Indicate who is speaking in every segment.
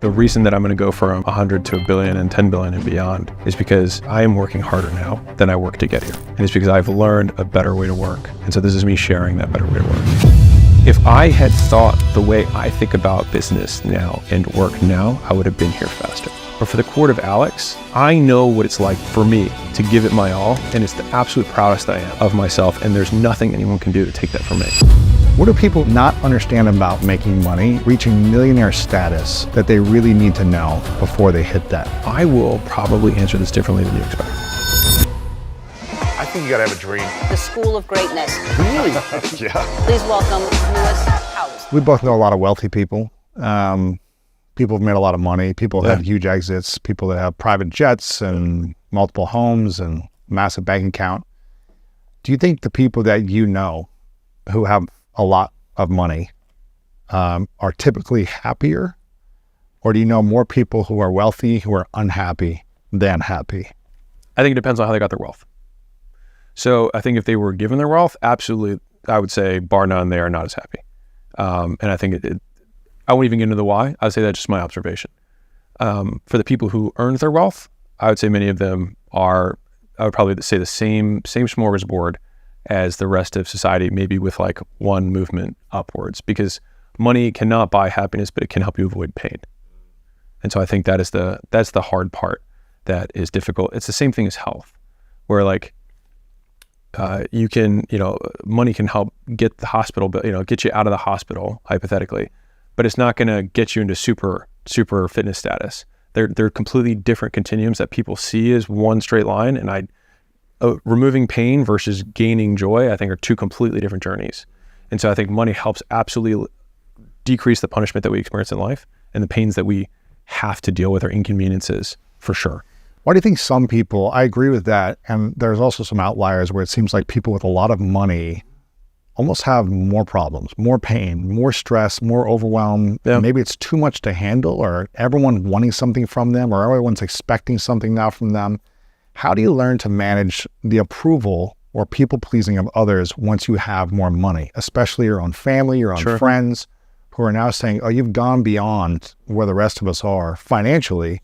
Speaker 1: The reason that I'm going to go from 100 to a billion and 10 billion and beyond is because I am working harder now than I worked to get here. And it's because I've learned a better way to work. And so this is me sharing that better way to work. If I had thought the way I think about business now and work now, I would have been here faster. But for the court of Alex, I know what it's like for me to give it my all, and it's the absolute proudest I am of myself, and there's nothing anyone can do to take that from me.
Speaker 2: What do people not understand about making money, reaching millionaire status, that they really need to know before they hit that?
Speaker 1: I will probably answer this differently than you expect.
Speaker 3: I think you gotta have a dream.
Speaker 4: The School of Greatness.
Speaker 3: Really? Yeah.
Speaker 4: Please welcome Lewis House.
Speaker 2: We both know a lot of wealthy people. People have made a lot of money. People have had huge exits. People that have private jets and multiple homes and massive bank account. Do you think the people that you know who have a lot of money are typically happier? Or do you know more people who are wealthy who are unhappy than happy?
Speaker 1: I think it depends on how they got their wealth. So I think if they were given their wealth, absolutely, I would say bar none, they are not as happy. And I think I won't even get into the why. I would say that's just my observation. For the people who earned their wealth, I would say many of them are, I would probably say the same smorgasbord as the rest of society, maybe with like one movement upwards, because money cannot buy happiness, but it can help you avoid pain. And so I think that's the hard part that is difficult. It's the same thing as health, where like, money can help get the hospital, get you out of the hospital, hypothetically, but it's not going to get you into super fitness status. They're completely different continuums that people see as one straight line. And removing pain versus gaining joy, I think are two completely different journeys. And so I think money helps absolutely decrease the punishment that we experience in life and the pains that we have to deal with, or inconveniences, for sure.
Speaker 2: Why do you think some people, I agree with that, and there's also some outliers where it seems like people with a lot of money almost have more problems, more pain, more stress, more overwhelm. Yeah. Maybe it's too much to handle, or everyone wanting something from them, or everyone's expecting something now from them. How do you learn to manage the approval or people-pleasing of others once you have more money, especially your own family, your own friends, who are now saying, oh, you've gone beyond where the rest of us are financially,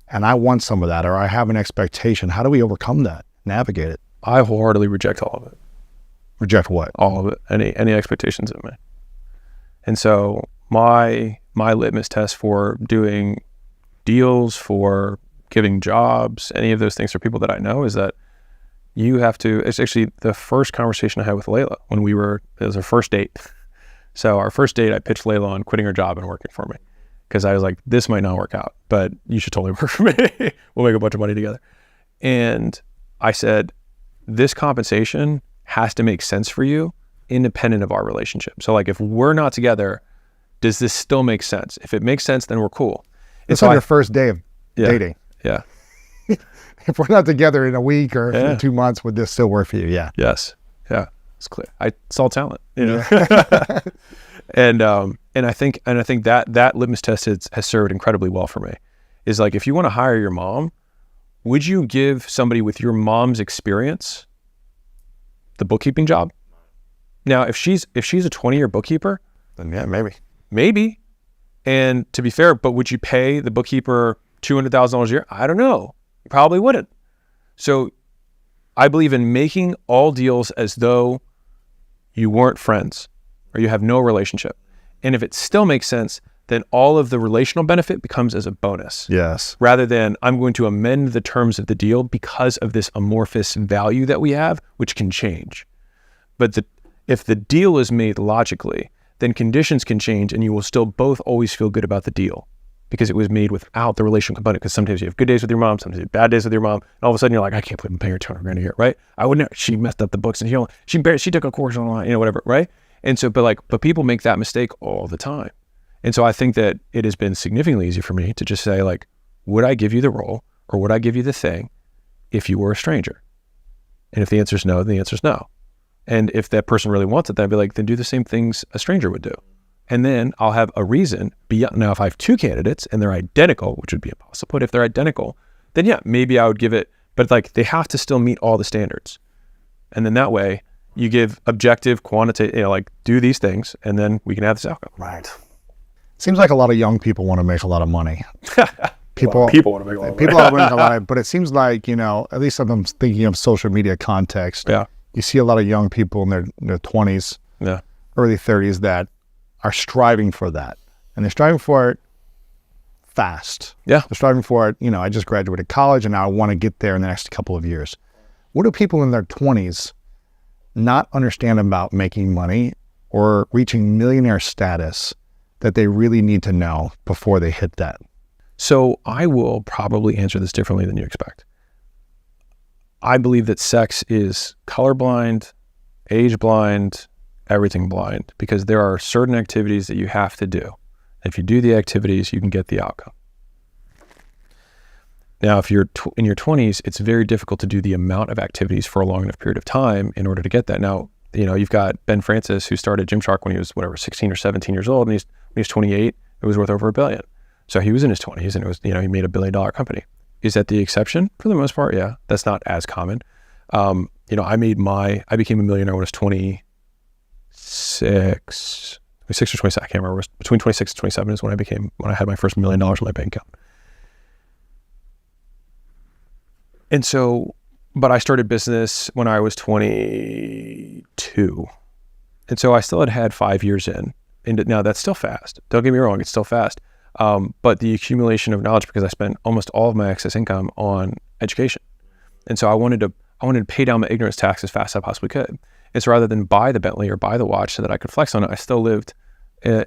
Speaker 2: and I want some of that, or I have an expectation. How do we overcome that, navigate it?
Speaker 1: I wholeheartedly reject all of it.
Speaker 2: Reject what?
Speaker 1: All of it, any expectations of me. And so my litmus test for doing deals, for giving jobs, any of those things for people that I know, is that you have to, it's actually the first conversation I had with Layla when it was our first date. So our first date, I pitched Layla on quitting her job and working for me, because I was like, this might not work out, but you should totally work for me. We'll make a bunch of money together. And I said, this compensation has to make sense for you independent of our relationship. So like, if we're not together, does this still make sense? If it makes sense, then we're cool.
Speaker 2: It's on your first day of dating.
Speaker 1: Yeah.
Speaker 2: If we're not together in a week or in 2 months, would this still work for you? Yeah.
Speaker 1: Yes. Yeah. It's clear. I saw talent, And I think that litmus test has served incredibly well for me. Is like, if you want to hire your mom, would you give somebody with your mom's experience the bookkeeping job? Now, if she's a 20-year bookkeeper,
Speaker 3: then yeah,
Speaker 1: maybe. And to be fair, but would you pay the bookkeeper $200,000 a year? I don't know. You probably wouldn't. So I believe in making all deals as though you weren't friends or you have no relationship. And if it still makes sense, then all of the relational benefit becomes as a bonus.
Speaker 2: Yes.
Speaker 1: Rather than, I'm going to amend the terms of the deal because of this amorphous value that we have, which can change. But if the deal is made logically, then conditions can change and you will still both always feel good about the deal, because it was made without the relational component. Because sometimes you have good days with your mom, sometimes you have bad days with your mom, and all of a sudden you're like, I can't believe I'm paying her $200,000 a year, right? I wouldn't. She messed up the books, and she took a course online, whatever, right? And so, but people make that mistake all the time. And so I think that it has been significantly easy for me to just say, like, would I give you the role, or would I give you the thing if you were a stranger? And if the answer is no, then the answer is no. And if that person really wants it, then I'd be like, then do the same things a stranger would do. And then I'll have a reason beyond. Now, if I have two candidates and they're identical, which would be impossible, but if they're identical, then yeah, maybe I would give it, but like, they have to still meet all the standards. And then that way you give objective, quantitative, like, do these things, and then we can have this outcome.
Speaker 2: Right. Seems like a lot of young people want to make a lot of money. People
Speaker 1: want to make a lot of
Speaker 2: people want to make a lot of, but it seems like, at least if I'm thinking of social media context,
Speaker 1: Yeah.
Speaker 2: you see a lot of young people in their 20s,
Speaker 1: Yeah.
Speaker 2: early 30s that are striving for that. And they're striving for it fast.
Speaker 1: Yeah.
Speaker 2: They're striving for it, I just graduated college and now I want to get there in the next couple of years. What do people in their 20s not understand about making money or reaching millionaire status that they really need to know before they hit that?
Speaker 1: So I will probably answer this differently than you expect. I believe that sex is colorblind, age blind, everything blind, because there are certain activities that you have to do. If you do the activities, you can get the outcome. Now, if you're in your 20s, it's very difficult to do the amount of activities for a long enough period of time in order to get that. Now, you've got Ben Francis, who started Gymshark when he was 16 or 17 years old, and when he was 28, it was worth over $1 billion. So he was in his 20s, and it was, he made $1 billion company. Is that the exception? For the most part, yeah. That's not as common. I became a millionaire when I was 26 or 27. I can't remember. It was between 26 and 27 is when I had my first $1 million in my bank account. And so, but I started business when I was 22. And so I still had 5 years in. And now that's still fast. Don't get me wrong, it's still fast. But the accumulation of knowledge, because I spent almost all of my excess income on education. And so I wanted to pay down my ignorance tax as fast as I possibly could. And so rather than buy the Bentley or buy the watch so that I could flex on it, I still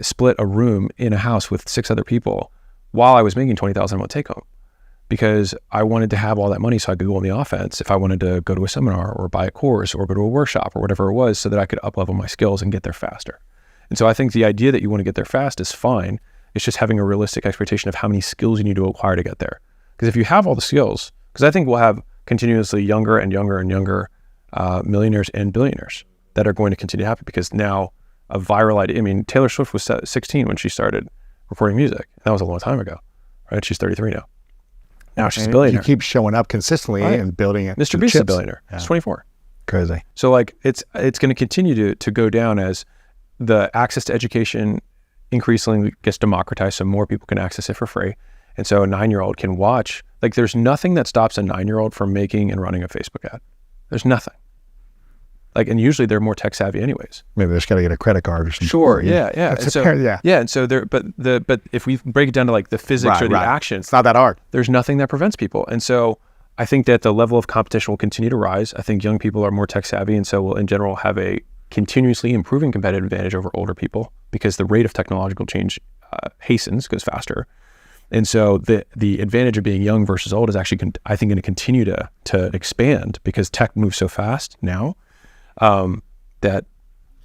Speaker 1: split a room in a house with 6 other people while I was making $20,000 a month take home. Because I wanted to have all that money so I could go on the offense if I wanted to go to a seminar or buy a course or go to a workshop or whatever it was, so that I could up-level my skills and get there faster. And so I think the idea that you want to get there fast is fine. It's just having a realistic expectation of how many skills you need to acquire to get there. Because if you have all the skills, because I think we'll have continuously younger and younger and younger millionaires and billionaires that are going to continue to happen, because now a viral idea, Taylor Swift was 16 when she started recording music. That was a long time ago, right? She's 33 now. Now she's a billionaire.
Speaker 2: You keep showing up consistently and building it.
Speaker 1: Mr. Beast is a billionaire. Yeah. He's 24.
Speaker 2: Crazy.
Speaker 1: So it's going to continue to go down as the access to education increasingly gets democratized, so more people can access it for free. And so a 9-year-old can watch. There's nothing that stops a 9-year-old from making and running a Facebook ad. There's nothing. And usually they're more tech savvy anyways.
Speaker 2: Maybe they just got to get a credit card or something.
Speaker 1: Sure, yeah. And so,
Speaker 2: yeah.
Speaker 1: And so but if we break it down to the physics or the action,
Speaker 2: it's not that hard.
Speaker 1: There's nothing that prevents people. And so I think that the level of competition will continue to rise. I think young people are more tech savvy, and so will in general have a continuously improving competitive advantage over older people, because the rate of technological change goes faster. And so the advantage of being young versus old is actually, I think, going to continue to expand, because tech moves so fast now that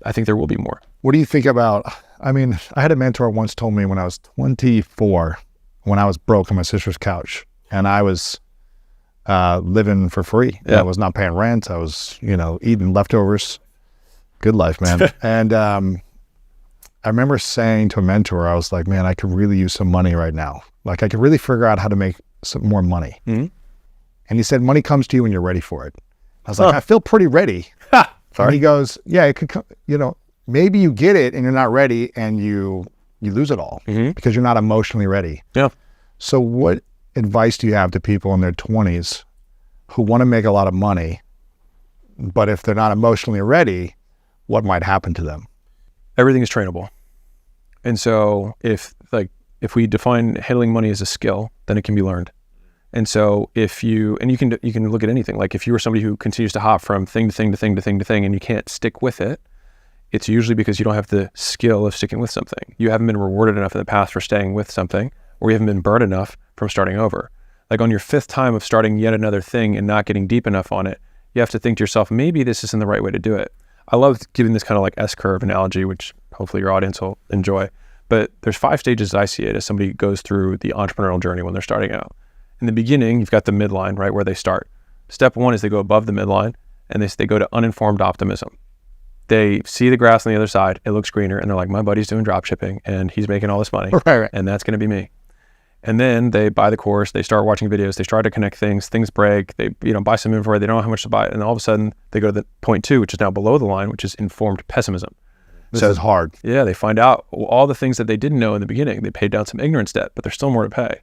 Speaker 1: I think there will be more.
Speaker 2: What do you think about, I had a mentor once told me when I was 24, when I was broke on my sister's couch, and I was living for free.
Speaker 1: Yeah.
Speaker 2: I was not paying rent. I was, eating leftovers. Good life, man. And I remember saying to a mentor, I was like, man, I could really use some money right now. I could really figure out how to make some more money. Mm-hmm. And he said, money comes to you when you're ready for it. I was like, I feel pretty ready.
Speaker 1: Sorry.
Speaker 2: And he goes, yeah, it could come, maybe you get it and you're not ready and you lose it all because you're not emotionally ready.
Speaker 1: Yeah.
Speaker 2: So what advice do you have to people in their 20s who want to make a lot of money, but if they're not emotionally ready, what might happen to them?
Speaker 1: Everything is trainable. And so if we define handling money as a skill, then it can be learned. And so you can look at anything. If you were somebody who continues to hop from thing to thing to thing to thing to thing, and you can't stick with it, it's usually because you don't have the skill of sticking with something. You haven't been rewarded enough in the past for staying with something, or you haven't been burned enough from starting over. On your 5th time of starting yet another thing and not getting deep enough on it, you have to think to yourself, maybe this isn't the right way to do it. I love giving this kind of S-curve analogy, which hopefully your audience will enjoy. But there's 5 stages as I see it as somebody goes through the entrepreneurial journey when they're starting out. In the beginning, you've got the midline, right, where they start. Step 1 is they go above the midline, and they go to uninformed optimism. They see the grass on the other side, it looks greener, and they're like, my buddy's doing drop shipping, and he's making all this money,
Speaker 2: right.
Speaker 1: And that's going to be me. And then they buy the course, they start watching videos, they start to connect things break, they buy some inventory, they don't know how much to buy, and all of a sudden they go to the point 2, which is now below the line, which is informed pessimism.
Speaker 2: This is hard.
Speaker 1: Yeah, they find out all the things that they didn't know in the beginning. They paid down some ignorance debt, but there's still more to pay. And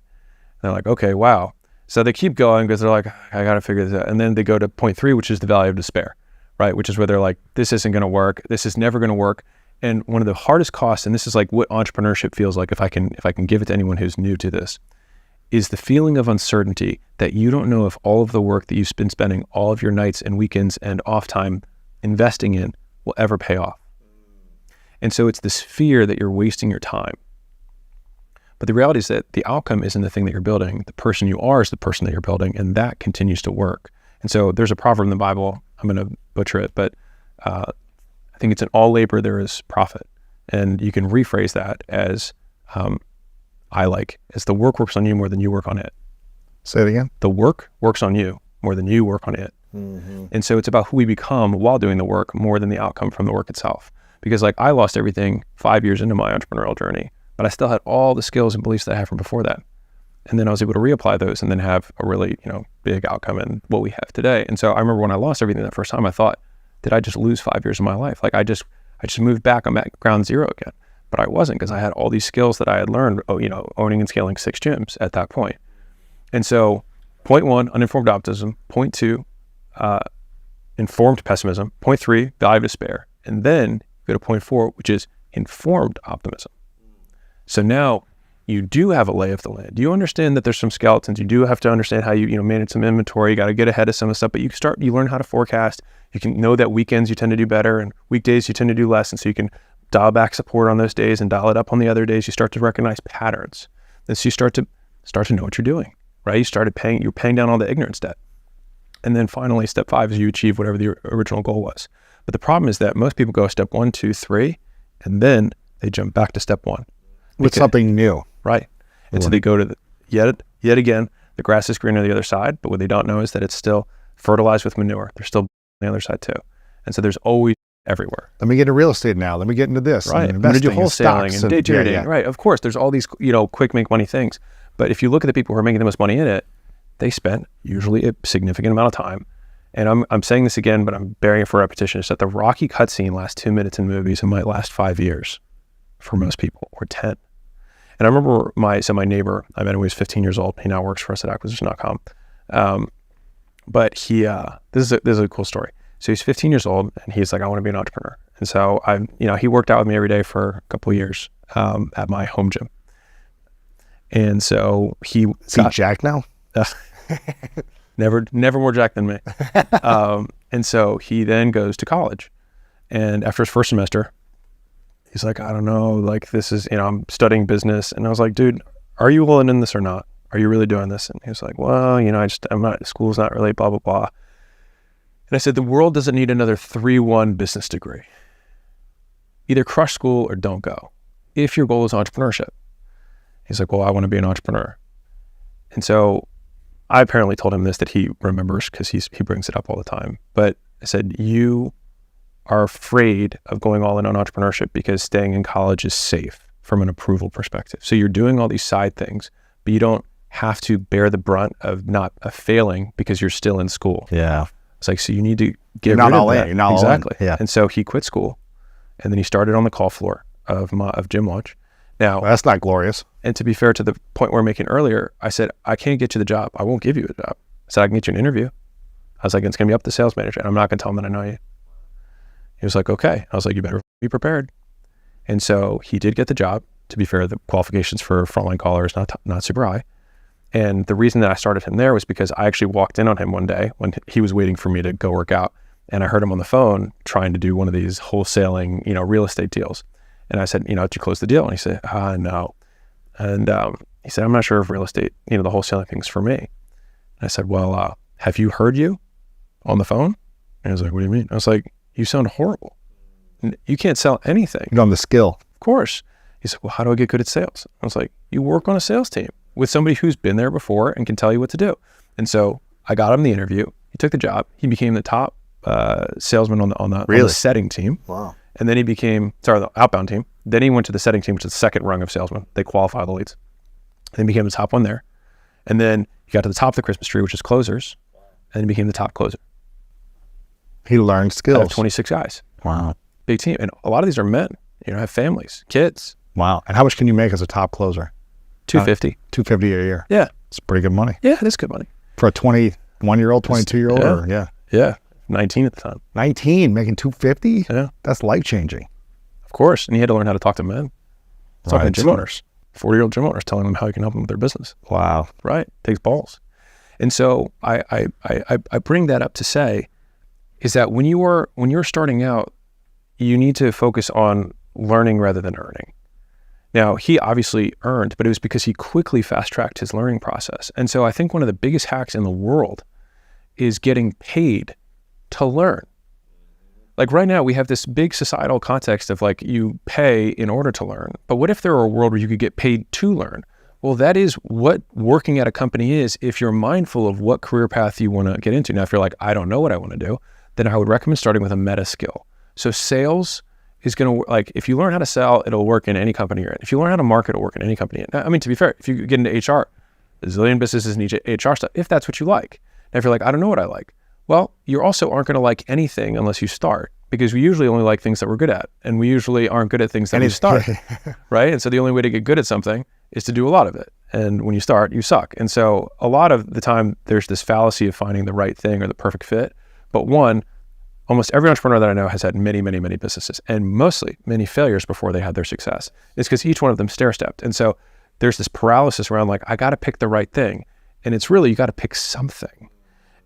Speaker 1: they're like, okay, wow. So they keep going because they're like, I got to figure this out. And then they go to point 3, which is the valley of despair, right? Which is where they're like, this isn't going to work. This is never going to work. And one of the hardest costs, and this is like what entrepreneurship feels like, if I can give it to anyone who's new to this, is the feeling of uncertainty that you don't know if all of the work that you've been spending all of your nights and weekends and off time investing in will ever pay off. And so it's this fear that you're wasting your time. But the reality is that the outcome isn't the thing that you're building. The person you are is the person that you're building, and that continues to work. And so there's a proverb in the Bible, I'm going to butcher it, but I think it's in all labor there is profit. And you can rephrase that as, as the work works on you more than you work on it.
Speaker 2: Say it again.
Speaker 1: The work works on you more than you work on it. And so it's about who we become while doing the work more than the outcome from the work itself. Because like I lost everything 5 years into my entrepreneurial journey, but I still had all the skills and beliefs that I had from before that. And then I was able to reapply those and then have a really, big outcome in what we have today. And so I remember when I lost everything that first time, I thought, did I just lose 5 years of my life? Like I just moved back. I'm at ground zero again. But I wasn't, because I had all these skills that I had learned, owning and scaling 6 gyms at that point. And so point 1, uninformed optimism. Point 2, informed pessimism. Point 3, valley of despair. And then go to point 4, which is informed optimism. So now you do have a lay of the land. You understand that there's some skeletons. You do have to understand how you manage some inventory. You got to get ahead of some of the stuff, but you learn how to forecast. You can know that weekends you tend to do better and weekdays you tend to do less. And so you can dial back support on those days and dial it up on the other days. You start to recognize patterns. And so you start to know what you're doing, right? You're paying down all the ignorance debt. And then finally, step 5 is you achieve whatever the original goal was. But the problem is that most people go step 1, 2, 3, and then they jump back to step 1.
Speaker 2: With something new.
Speaker 1: Right. And so they go to yet again, the grass is greener on the other side, but what they don't know is that it's still fertilized with manure. They're still on the other side too. And so there's always everywhere.
Speaker 2: Let me get into real estate now. Let me get into this.
Speaker 1: Right. I'm going to do wholesaling and day trading. Yeah. Right. Of course, there's all these, quick make money things. But if you look at the people who are making the most money in it, they spent usually a significant amount of time. And I'm saying this again, but I'm bearing it for repetition, is that the Rocky cutscene lasts 2 minutes in movies and might last 5 years for most people, or 10. And I remember my neighbor, I met him when he was 15 years old. He now works for us at acquisition.com. But this is a cool story. So he's 15 years old and he's like, I want to be an entrepreneur. And so he worked out with me every day for a couple of years at my home gym. And so
Speaker 2: is he jacked now?
Speaker 1: Never more jacked than me. And so he then goes to college. And after his first semester, he's like, I don't know, like this is, I'm studying business. And I was like, dude, are you willing in this or not? Are you really doing this? And he was like, well, I'm not, school's not really blah, blah, blah. And I said, the world doesn't need another 3-1 business degree. Either crush school or don't go, if your goal is entrepreneurship. He's like, well, I want to be an entrepreneur. And so I apparently told him this, that he remembers because he brings it up all the time. But I said, you are afraid of going all in on entrepreneurship because staying in college is safe from an approval perspective. So you're doing all these side things, but you don't have to bear the brunt of failing because you're still in school.
Speaker 2: Yeah.
Speaker 1: It's like, so you need to get
Speaker 2: rid of that.
Speaker 1: You're not all in.
Speaker 2: Exactly. Yeah.
Speaker 1: And so he quit school and then he started on the call floor of Gym Launch. Now,
Speaker 2: well, that's not glorious.
Speaker 1: And to be fair to the point we were making earlier, I said, I can't get you the job. I won't give you a job. I said, I can get you an interview. I was like, it's going to be up to the sales manager and I'm not going to tell him that I know you. He was like, okay. I was like, you better be prepared. And so he did get the job. To be fair, the qualifications for frontline caller is not super high. And the reason that I started him there was because I actually walked in on him one day when he was waiting for me to go work out. And I heard him on the phone trying to do one of these wholesaling, real estate deals. And I said, did you close the deal? And he said, no. And he said, I'm not sure if real estate, the wholesaling thing's for me. And I said, well, have you heard you on the phone? And he was like, what do you mean? I was like, you sound horrible. You can't sell anything.
Speaker 2: You don't have the skill.
Speaker 1: Of course. He said, well, how do I get good at sales? I was like, you work on a sales team with somebody who's been there before and can tell you what to do. And so I got him the interview. He took the job. He became the top salesman on the setting team.
Speaker 2: Wow.
Speaker 1: And then he became, the outbound team. Then he went to the setting team, which is the second rung of salesman. They qualify the leads. And then he became the top one there. And then he got to the top of the Christmas tree, which is closers. And he became the top closer.
Speaker 2: He learned skills.
Speaker 1: Out of 26 guys.
Speaker 2: Wow.
Speaker 1: big team. And a lot of these are men, have families, kids.
Speaker 2: Wow. And how much can you make as a top closer?
Speaker 1: 250.
Speaker 2: $250 a year.
Speaker 1: Yeah.
Speaker 2: It's pretty good money.
Speaker 1: Yeah, it is good money.
Speaker 2: For a 21-year-old, 22-year-old?
Speaker 1: Yeah. 19 at the time.
Speaker 2: 19, making $250?
Speaker 1: Yeah.
Speaker 2: That's life-changing.
Speaker 1: Of course. And he had to learn how to talk to men. Talking
Speaker 2: Right.
Speaker 1: to gym owners, 40-year-old gym owners, telling them how you can help them with their business.
Speaker 2: Wow.
Speaker 1: Right. Takes balls. And so I bring that up to say is that when you're starting out, you need to focus on learning rather than earning. Now, he obviously earned, but it was because he quickly fast-tracked his learning process. And so I think one of the biggest hacks in the world is getting paid to learn. Like right now, we have this big societal context of like you pay in order to learn. But what if there were a world where you could get paid to learn? Well, that is what working at a company is if you're mindful of what career path you want to get into. Now, if you're like, I don't know what I want to do, then I would recommend starting with a meta skill. So sales is going to, like, if you learn how to sell, it'll work in any company you're in. If you learn how to market, it'll work in any company. I mean, to be fair, if you get into HR, a zillion businesses need HR stuff, if that's what you like. Now, if you're like, I don't know what I like, well, you also aren't going to like anything unless you start, because we usually only like things that we're good at, and we usually aren't good at things that we start, right? And so the only way to get good at something is to do a lot of it. And when you start, you suck. And so a lot of the time, there's this fallacy of finding the right thing or the perfect fit. But one, almost every entrepreneur that I know has had many, many, many businesses, and mostly many failures before they had their success. It's because each one of them stair-stepped. And so there's this paralysis around like, I got to pick the right thing. And it's really, you got to pick something.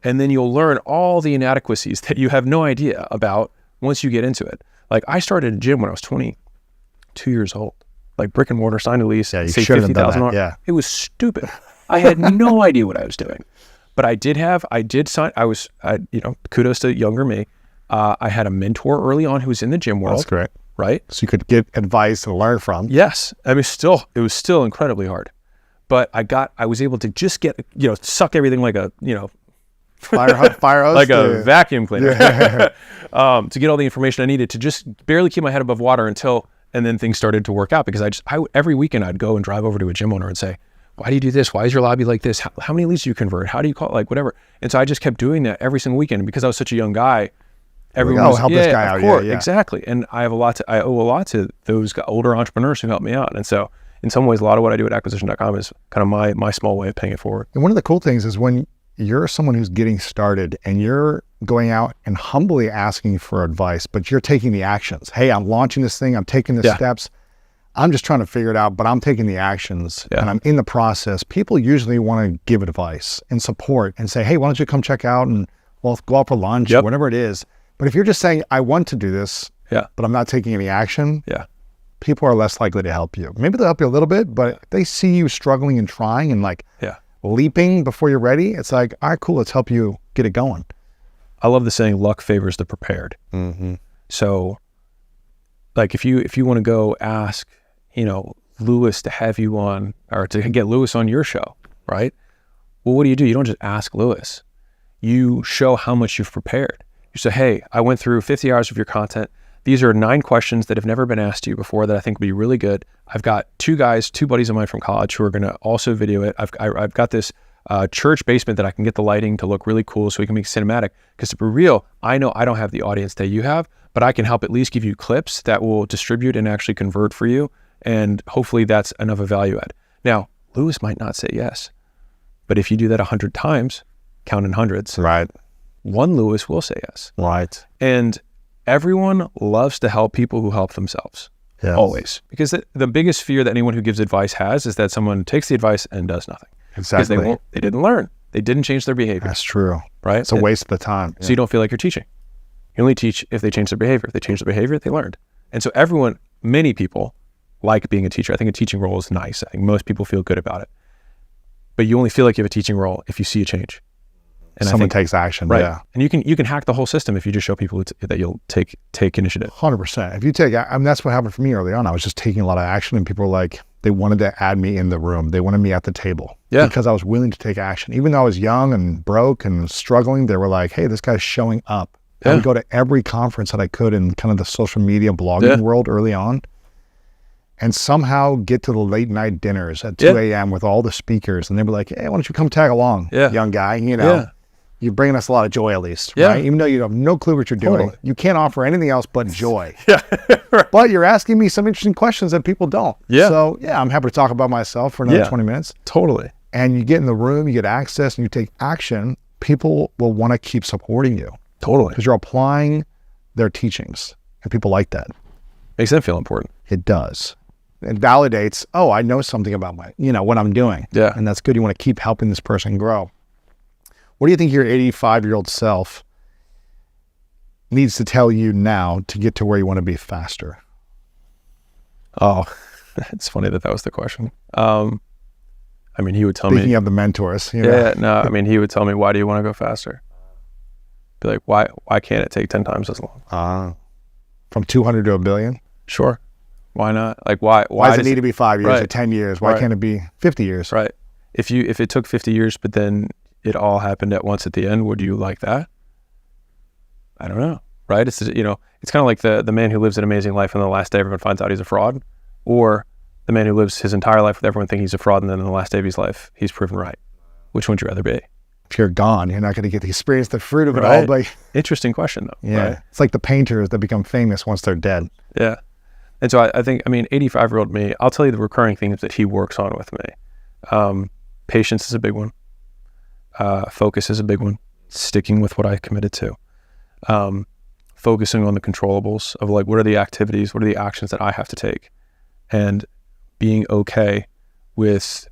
Speaker 1: And then you'll learn all the inadequacies that you have no idea about once you get into it. Like I started a gym when I was 22 years old, like brick and mortar, signed a lease,
Speaker 2: Yeah, you
Speaker 1: say
Speaker 2: should have done that.
Speaker 1: $50,000.
Speaker 2: Yeah.
Speaker 1: It was stupid. I had no idea what I was doing, but I did sign, kudos to younger me. I had a mentor early on who was in the gym world.
Speaker 2: That's great.
Speaker 1: Right?
Speaker 2: So you could get advice to learn from.
Speaker 1: Yes. I mean, it was still incredibly hard, but I was able to just get, suck everything like a,
Speaker 2: Fire hose.
Speaker 1: like a vacuum cleaner, to get all the information I needed to just barely keep my head above water and then things started to work out, because every weekend I'd go and drive over to a gym owner and say, why do you do this? Why is your lobby like this? How many leads do you convert? How do you call it? Like whatever. And so I just kept doing that every single weekend, and because I was such a young guy, everyone was,
Speaker 2: help this guy out.
Speaker 1: Of course,
Speaker 2: Yeah.
Speaker 1: Exactly. And I owe a lot to those older entrepreneurs who helped me out. And so in some ways, a lot of what I do at acquisition.com is kind of my small way of paying it forward.
Speaker 2: And one of the cool things is when you're someone who's getting started and you're going out and humbly asking for advice, but you're taking the actions. Hey, I'm launching this thing. I'm taking the steps. I'm just trying to figure it out, but I'm taking the actions and I'm in the process. People usually want to give advice and support and say, hey, why don't you come check out and we'll go out for lunch or whatever it is. But if you're just saying, I want to do this, but I'm not taking any action, people are less likely to help you. Maybe they'll help you a little bit, but if they see you struggling and trying and leaping before you're ready, it's like, all right, cool, let's help you get it going.
Speaker 1: I love the saying, luck favors the prepared. Mm-hmm. So like if you want to go ask, Lewis to have you on, or to get Lewis on your show, right? Well, what do? You don't just ask Lewis. You show how much you've prepared. You say, hey, I went through 50 hours of your content. These are 9 questions that have never been asked to you before that I think would be really good. I've got 2 buddies of mine from college who are going to also video it. I've got this church basement that I can get the lighting to look really cool so we can make cinematic. Because to be real, I know I don't have the audience that you have, but I can help at least give you clips that will distribute and actually convert for you. And hopefully that's enough of a value add. Now, Lewis might not say yes, but if you do that 100 times, count in hundreds,
Speaker 2: right?
Speaker 1: One Lewis will say yes.
Speaker 2: Right.
Speaker 1: And everyone loves to help people who help themselves. Yes. Always. Because the biggest fear that anyone who gives advice has is that someone takes the advice and does nothing.
Speaker 2: Exactly.
Speaker 1: Because they didn't learn. They didn't change their behavior.
Speaker 2: That's true.
Speaker 1: Right?
Speaker 2: It's a waste of the time.
Speaker 1: So you don't feel like you're teaching. You only teach if they change their behavior. If they change their behavior, they learned. And so many people like being a teacher. I think a teaching role is nice. I think most people feel good about it. But you only feel like you have a teaching role if you see a change. And
Speaker 2: someone takes action,
Speaker 1: right?
Speaker 2: Yeah.
Speaker 1: And you can hack the whole system if you just show people that you'll take initiative.
Speaker 2: 100%. If you take, that's what happened for me early on. I was just taking a lot of action, and people were like, they wanted to add me in the room. They wanted me at the table because I was willing to take action. Even though I was young and broke and struggling, they were like, hey, this guy's showing up. I would go to every conference that I could in kind of the social media blogging world early on, and somehow get to the late night dinners at 2 a.m. with all the speakers. And they were like, hey, why don't you come tag along, young guy, you're bringing us a lot of joy at least,
Speaker 1: Yeah.
Speaker 2: right? Even though you have no clue what you're doing.
Speaker 1: Totally.
Speaker 2: You can't offer anything else but joy.
Speaker 1: Yeah.
Speaker 2: But you're asking me some interesting questions that people don't.
Speaker 1: Yeah.
Speaker 2: So yeah, I'm happy to talk about myself for another
Speaker 1: Yeah.
Speaker 2: 20 minutes.
Speaker 1: Totally.
Speaker 2: And you get in the room, you get access, and you take action, people will want to keep supporting you
Speaker 1: Totally.
Speaker 2: because you're applying their teachings. And people like that.
Speaker 1: Makes them feel important.
Speaker 2: It does. It validates, oh, I know something about what I'm doing.
Speaker 1: Yeah.
Speaker 2: And that's good. You want to keep helping this person grow. What do you think your 85-year-old self needs to tell you now to get to where you want to be faster?
Speaker 1: Oh, it's funny that was the question. I mean, he would tell
Speaker 2: Speaking
Speaker 1: me.
Speaker 2: of the mentors. You know?
Speaker 1: Yeah, no, I mean, he would tell me, why do you want to go faster? Be like, why can't it take 10 times as long?
Speaker 2: From 200 to a billion?
Speaker 1: Sure. Why not? Like, why
Speaker 2: does it need to be 5 years or
Speaker 1: Right.
Speaker 2: 10 years? Why
Speaker 1: Right.
Speaker 2: can't it be 50 years?
Speaker 1: Right. If it took 50 years, but then it all happened at once at the end, would you like that? I don't know. Right. It's, it's kind of like the man who lives an amazing life and the last day everyone finds out he's a fraud, or the man who lives his entire life with everyone thinking he's a fraud, and then in the last day of his life, he's proven right. Which one would you rather be?
Speaker 2: If you're gone, you're not going to get to experience the fruit of it
Speaker 1: Right.
Speaker 2: all. But
Speaker 1: Interesting question, though.
Speaker 2: yeah,
Speaker 1: Right?
Speaker 2: it's like the painters that become famous once they're dead.
Speaker 1: Yeah. And so I think, 85-year-old me, I'll tell you the recurring things that he works on with me. Patience is a big one. Focus is a big one. Sticking with what I committed to. Focusing on the controllables of like, what are the activities, what are the actions that I have to take? And being okay with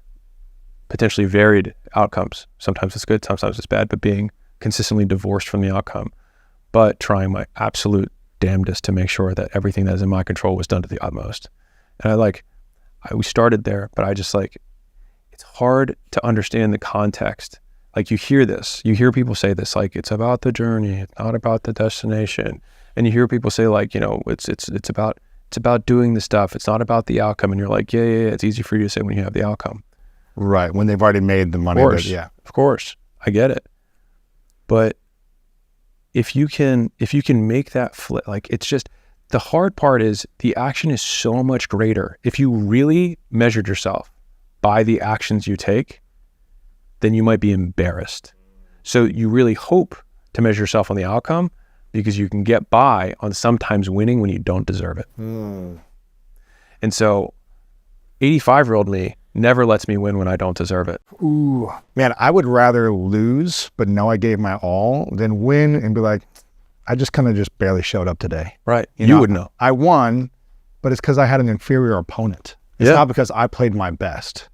Speaker 1: potentially varied outcomes. Sometimes it's good, sometimes it's bad, but being consistently divorced from the outcome, but trying my absolute damnedest to make sure that everything that is in my control was done to the utmost. And we started there, but it's hard to understand the context. Like you hear people say this, like it's about the journey, it's not about the destination. And you hear people say like, it's about doing the stuff. It's not about the outcome. And you're like, yeah. It's easy for you to say when you have the outcome.
Speaker 2: Right. When they've already made the money.
Speaker 1: Of course. I get it. But if you can make that flip, like it's just, the hard part is the action is so much greater. If you really measured yourself by the actions you take, then you might be embarrassed. So you really hope to measure yourself on the outcome because you can get by on sometimes winning when you don't deserve it. And so 85-year-old me never lets me win when I don't deserve it.
Speaker 2: Ooh, man, I would rather lose, but know I gave my all than win and be like, I just kind of just barely showed up today.
Speaker 1: Right. You would know.
Speaker 2: I won, but it's because I had an inferior opponent. It's not because I played my best.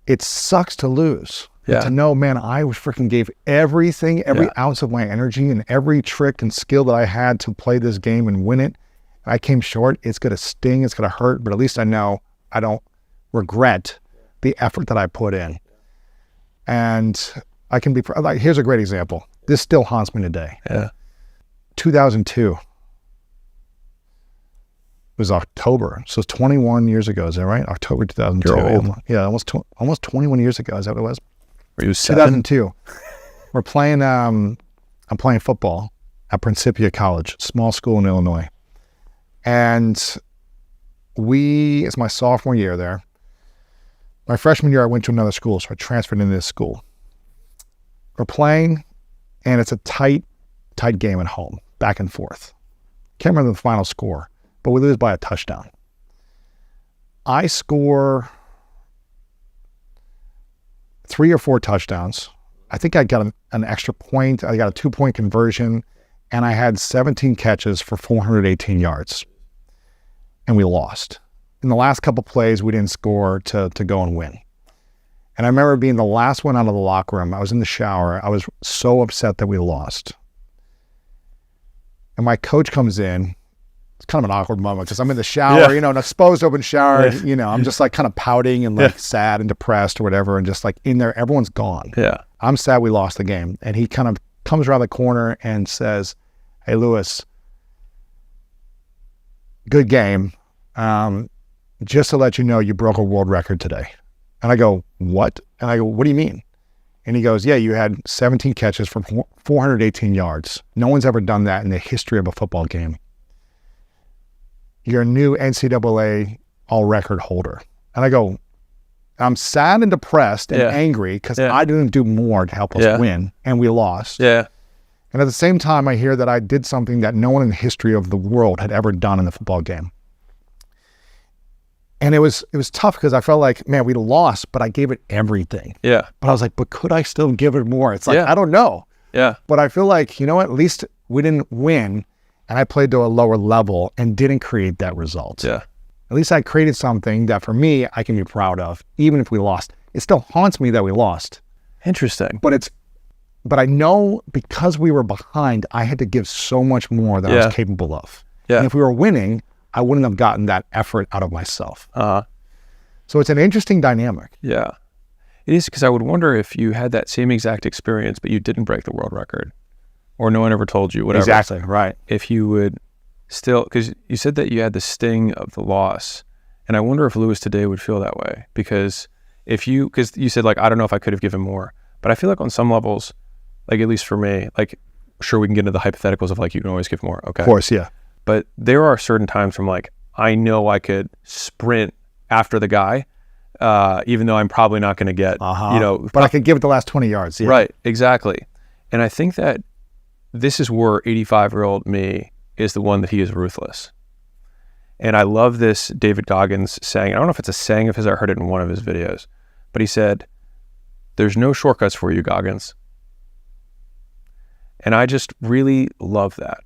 Speaker 2: It sucks to lose.
Speaker 1: Yeah.
Speaker 2: But to know, man, I freaking gave everything, every ounce of my energy and every trick and skill that I had to play this game and win it. I came short. It's going to sting. It's going to hurt. But at least I know I don't regret the effort that I put in. And I can be, like, here's a great example. This still haunts me today.
Speaker 1: Yeah.
Speaker 2: 2002. It was October. So it's 21 years ago. Is that right? October 2002.
Speaker 1: You're old.
Speaker 2: Yeah, almost 21 years ago. Is that what it was?
Speaker 1: Were you 7?
Speaker 2: 2002. We're playing, I'm playing football at Principia College, small school in Illinois. And it's my sophomore year there. My freshman year, I went to another school, so I transferred into this school. We're playing, and it's a tight game at home, back and forth. Can't remember the final score, but we lose by a touchdown. I score 3 or 4 touchdowns. I think I got an extra point. I got a 2-point conversion, and I had 17 catches for 418 yards. And we lost. In the last couple plays, we didn't score to go and win. And I remember being the last one out of the locker room. I was in the shower. I was so upset that we lost. And my coach comes in. It's kind of an awkward moment because I'm in the shower, an exposed open shower.
Speaker 1: Yeah.
Speaker 2: I'm just like kind of pouting and like sad and depressed or whatever. And just like in there, everyone's gone.
Speaker 1: Yeah.
Speaker 2: I'm sad we lost the game. And he kind of comes around the corner and says, "Hey, Lewis, good game. Just to let you know, you broke a world record today." And I go, "What?" And I go, "What do you mean?" And he goes, "Yeah, you had 17 catches for 418 yards. No one's ever done that in the history of a football game. You're a new NCAA all-record holder." And I go, I'm sad and depressed and
Speaker 1: Yeah.
Speaker 2: angry because
Speaker 1: Yeah.
Speaker 2: I didn't do more to help us
Speaker 1: Yeah.
Speaker 2: win, and we lost.
Speaker 1: Yeah.
Speaker 2: And at the same time, I hear that I did something that no one in the history of the world had ever done in a football game. And it was tough because I felt like, man, we lost, but I gave it everything.
Speaker 1: Yeah.
Speaker 2: But I was like, but could I still give it more? It's like,
Speaker 1: Yeah.
Speaker 2: I don't know.
Speaker 1: Yeah.
Speaker 2: But I feel like, you know what, at least we didn't win and I played to a lower level and didn't create that result.
Speaker 1: Yeah.
Speaker 2: At least I created something that for me, I can be proud of, even if we lost. It still haunts me that we lost.
Speaker 1: Interesting.
Speaker 2: But I know because we were behind, I had to give so much more than I
Speaker 1: Yeah.
Speaker 2: was capable of.
Speaker 1: Yeah.
Speaker 2: And if we were winning, I wouldn't have gotten that effort out of myself.
Speaker 1: Uh-huh.
Speaker 2: So it's an interesting dynamic.
Speaker 1: Yeah. It is, because I would wonder if you had that same exact experience, but you didn't break the world record, or no one ever told you, whatever.
Speaker 2: Exactly, right.
Speaker 1: If you would still, because you said that you had the sting of the loss, and I wonder if Lewis today would feel that way, because because you said, like, I don't know if I could have given more, but I feel like on some levels, like, at least for me, like, sure, we can get into the hypotheticals of, like, you can always give more. Okay.
Speaker 2: Of course, yeah.
Speaker 1: But there are certain times from, like, I know I could sprint after the guy, even though I'm probably not going to get,
Speaker 2: But I could give it the last 20 yards. Yeah.
Speaker 1: Right, exactly. And I think that this is where 85-year-old me is the one that he is ruthless. And I love this David Goggins saying, I don't know if it's a saying of his, I heard it in one of his videos, but he said, there's no shortcuts for you, Goggins. And I just really love that.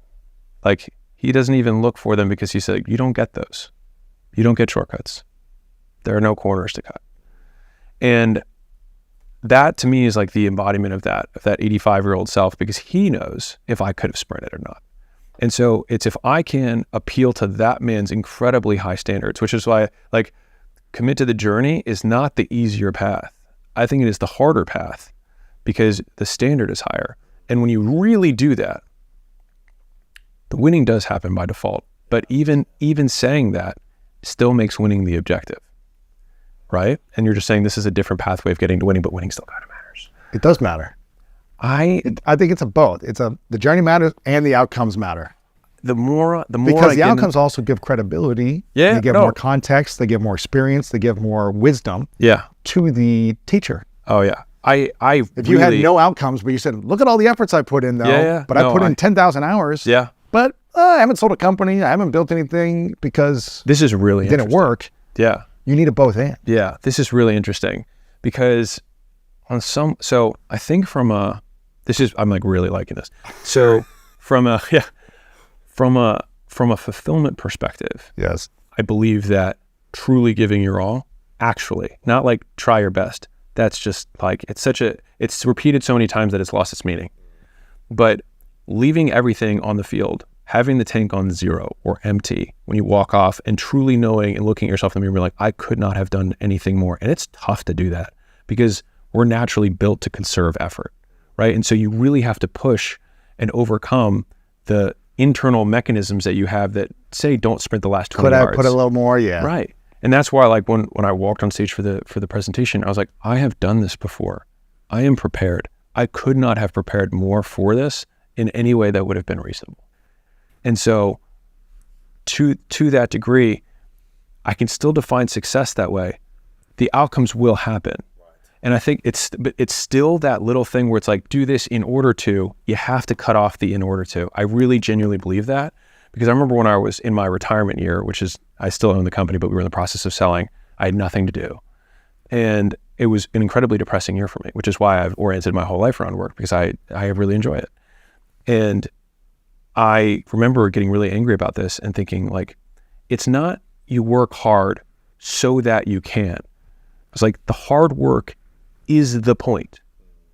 Speaker 1: Like, he doesn't even look for them, because he said, you don't get those. You don't get shortcuts. There are no corners to cut. And that to me is like the embodiment of that 85-year-old self, because he knows if I could have sprinted or not. And so it's, if I can appeal to that man's incredibly high standards, which is why, like, commit to the journey is not the easier path. I think it is the harder path, because the standard is higher. And when you really do that, the winning does happen by default. But even saying that still makes winning the objective, right? And you're just saying this is a different pathway of getting to winning, but winning still kind of matters.
Speaker 2: It does matter. I think it's a both. The journey matters and the outcomes matter.
Speaker 1: The more
Speaker 2: Because the outcomes also give credibility.
Speaker 1: Yeah,
Speaker 2: They give more context. They give more experience. They give more wisdom.
Speaker 1: Yeah.
Speaker 2: To the teacher.
Speaker 1: Oh yeah.
Speaker 2: If you had no outcomes, but you said, look at all the efforts I put in, though.
Speaker 1: Yeah.
Speaker 2: But I put in 10,000 hours.
Speaker 1: Yeah.
Speaker 2: But I haven't sold a company. I haven't built anything because
Speaker 1: this is really
Speaker 2: it didn't work.
Speaker 1: Yeah.
Speaker 2: You need a both and.
Speaker 1: Yeah. This is really interesting, because so I think I'm like really liking this. So from a fulfillment perspective,
Speaker 2: Yes.
Speaker 1: I believe that truly giving your all, actually, not like try your best. That's just like, it's repeated so many times that it's lost its meaning. But leaving everything on the field, having the tank on 0 or empty when you walk off, and truly knowing and looking at yourself in the mirror, like, I could not have done anything more. And it's tough to do that, because we're naturally built to conserve effort, right? And so you really have to push and overcome the internal mechanisms that you have that say, don't sprint the last 20 yards.
Speaker 2: Could I put a little more? Yeah.
Speaker 1: Right. And that's why, like, when I walked on stage for the presentation, I was like, I have done this before. I am prepared. I could not have prepared more for this in any way that would have been reasonable. And so to that degree, I can still define success that way. The outcomes will happen. And I think it's still that little thing where it's like, do this in order to, you have to cut off the in order to. I really genuinely believe that, because I remember when I was in my retirement year, which is, I still own the company, but we were in the process of selling. I had nothing to do. And it was an incredibly depressing year for me, which is why I've oriented my whole life around work, because I really enjoy it. And I remember getting really angry about this and thinking, like, it's not you work hard so that you can. It's like, the hard work is the point.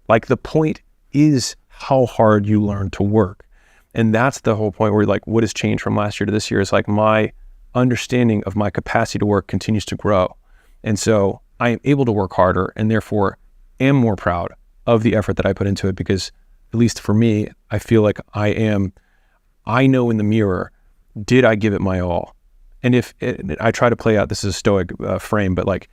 Speaker 1: Like, the point is how hard you learn to work. And that's the whole point where, like, what has changed from last year to this year is, like, my understanding of my capacity to work continues to grow. And so I am able to work harder, and therefore am more proud of the effort that I put into it, because, at least for me, I feel like I know in the mirror, did I give it my all? And if I try to play out, this is a stoic frame, but, like,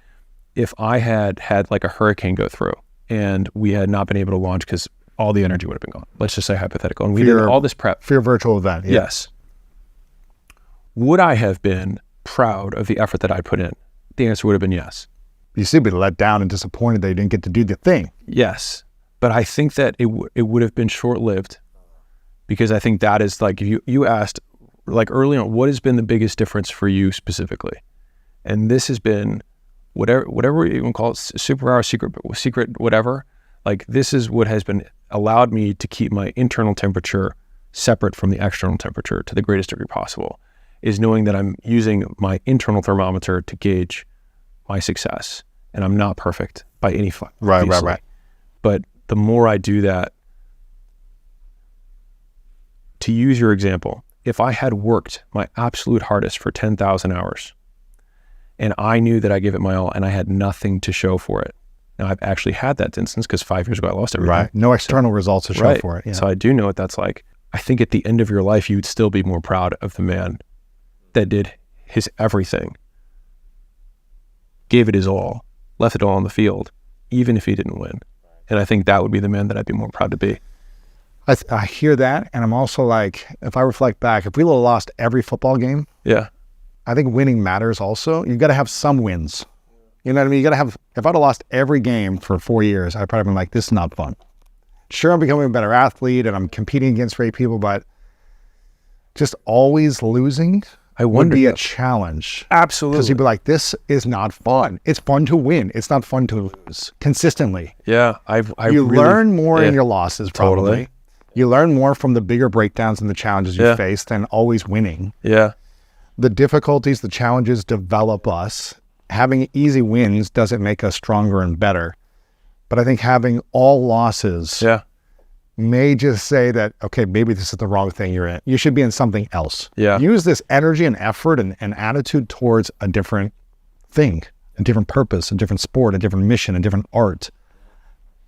Speaker 1: if I had like a hurricane go through and we had not been able to launch because all the energy would have been gone, let's just say hypothetical, and we did all this prep.
Speaker 2: For your virtual event. Yeah.
Speaker 1: Yes. Would I have been proud of the effort that I put in? The answer would have been yes.
Speaker 2: You still be let down and disappointed that you didn't get to do the thing.
Speaker 1: Yes. But I think that it would have been short-lived, because I think that is like, you asked like early on, what has been the biggest difference for you specifically? And this has been whatever you can call it, superpower, secret, whatever. Like, this is what has been allowed me to keep my internal temperature separate from the external temperature to the greatest degree possible, is knowing that I'm using my internal thermometer to gauge my success. And I'm not perfect by any far.
Speaker 2: Right.
Speaker 1: But the more I do that, to use your example, if I had worked my absolute hardest for 10,000 hours and I knew that I gave it my all and I had nothing to show for it. Now, I've actually had that instance because 5 years ago I lost everything.
Speaker 2: Right. No external results to show for it. Yeah.
Speaker 1: So I do know what that's like. I think at the end of your life, you would still be more proud of the man that did his everything, gave it his all, left it all on the field, even if he didn't win. And I think that would be the man that I'd be more proud to be.
Speaker 2: I hear that, and I'm also like, if I reflect back, if we would have lost every football game,
Speaker 1: Yeah.
Speaker 2: I think winning matters also. You've got to have some wins. You know what I mean? You got to have, if I'd have lost every game for 4 years, I'd probably been like, this is not fun. Sure, I'm becoming a better athlete and I'm competing against great people, but just always losing would be a challenge.
Speaker 1: Absolutely.
Speaker 2: Because you'd be like, this is not fun. It's fun to win. It's not fun to lose consistently.
Speaker 1: Yeah.
Speaker 2: You learn more in your losses, probably.
Speaker 1: Totally.
Speaker 2: You learn more from the bigger breakdowns and the challenges you face than always winning.
Speaker 1: Yeah.
Speaker 2: The difficulties, the challenges develop us. Having easy wins doesn't make us stronger and better. But I think having all losses may just say that, okay, maybe this is the wrong thing you're in. You should be in something else.
Speaker 1: Yeah.
Speaker 2: Use this energy and effort and attitude towards a different thing, a different purpose, a different sport, a different mission, a different art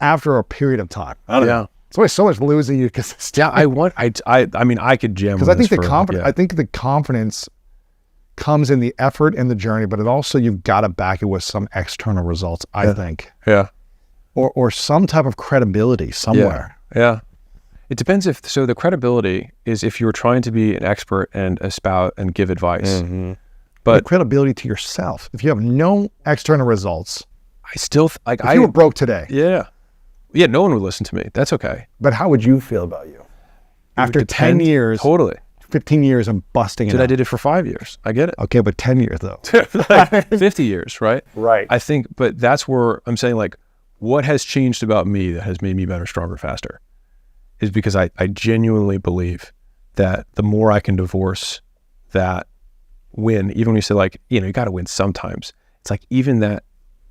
Speaker 2: after a period of time. I don't know. It's always so much losing you because
Speaker 1: I mean, I could jam
Speaker 2: because I think I think the confidence comes in the effort and the journey, but it also, you've got to back it with some external results, I think.
Speaker 1: Yeah.
Speaker 2: Or some type of credibility somewhere.
Speaker 1: Yeah. It depends so the credibility is if you're trying to be an expert and espouse and give advice.
Speaker 2: Mm-hmm.
Speaker 1: But
Speaker 2: the credibility to yourself. If you have no external results,
Speaker 1: I still,
Speaker 2: if you were broke today.
Speaker 1: Yeah, no one would listen to me. That's okay.
Speaker 2: But how would you feel about you? After 10 years.
Speaker 1: Totally.
Speaker 2: 15 years of busting it
Speaker 1: Dude,
Speaker 2: out.
Speaker 1: I did it for 5 years. I get it.
Speaker 2: Okay, but 10 years though.
Speaker 1: Like 50 years, right?
Speaker 2: Right.
Speaker 1: I think, but that's where I'm saying, like, what has changed about me that has made me better, stronger, faster is because I genuinely believe that the more I can divorce that win, even when you say, like, you know, you got to win sometimes, it's like even that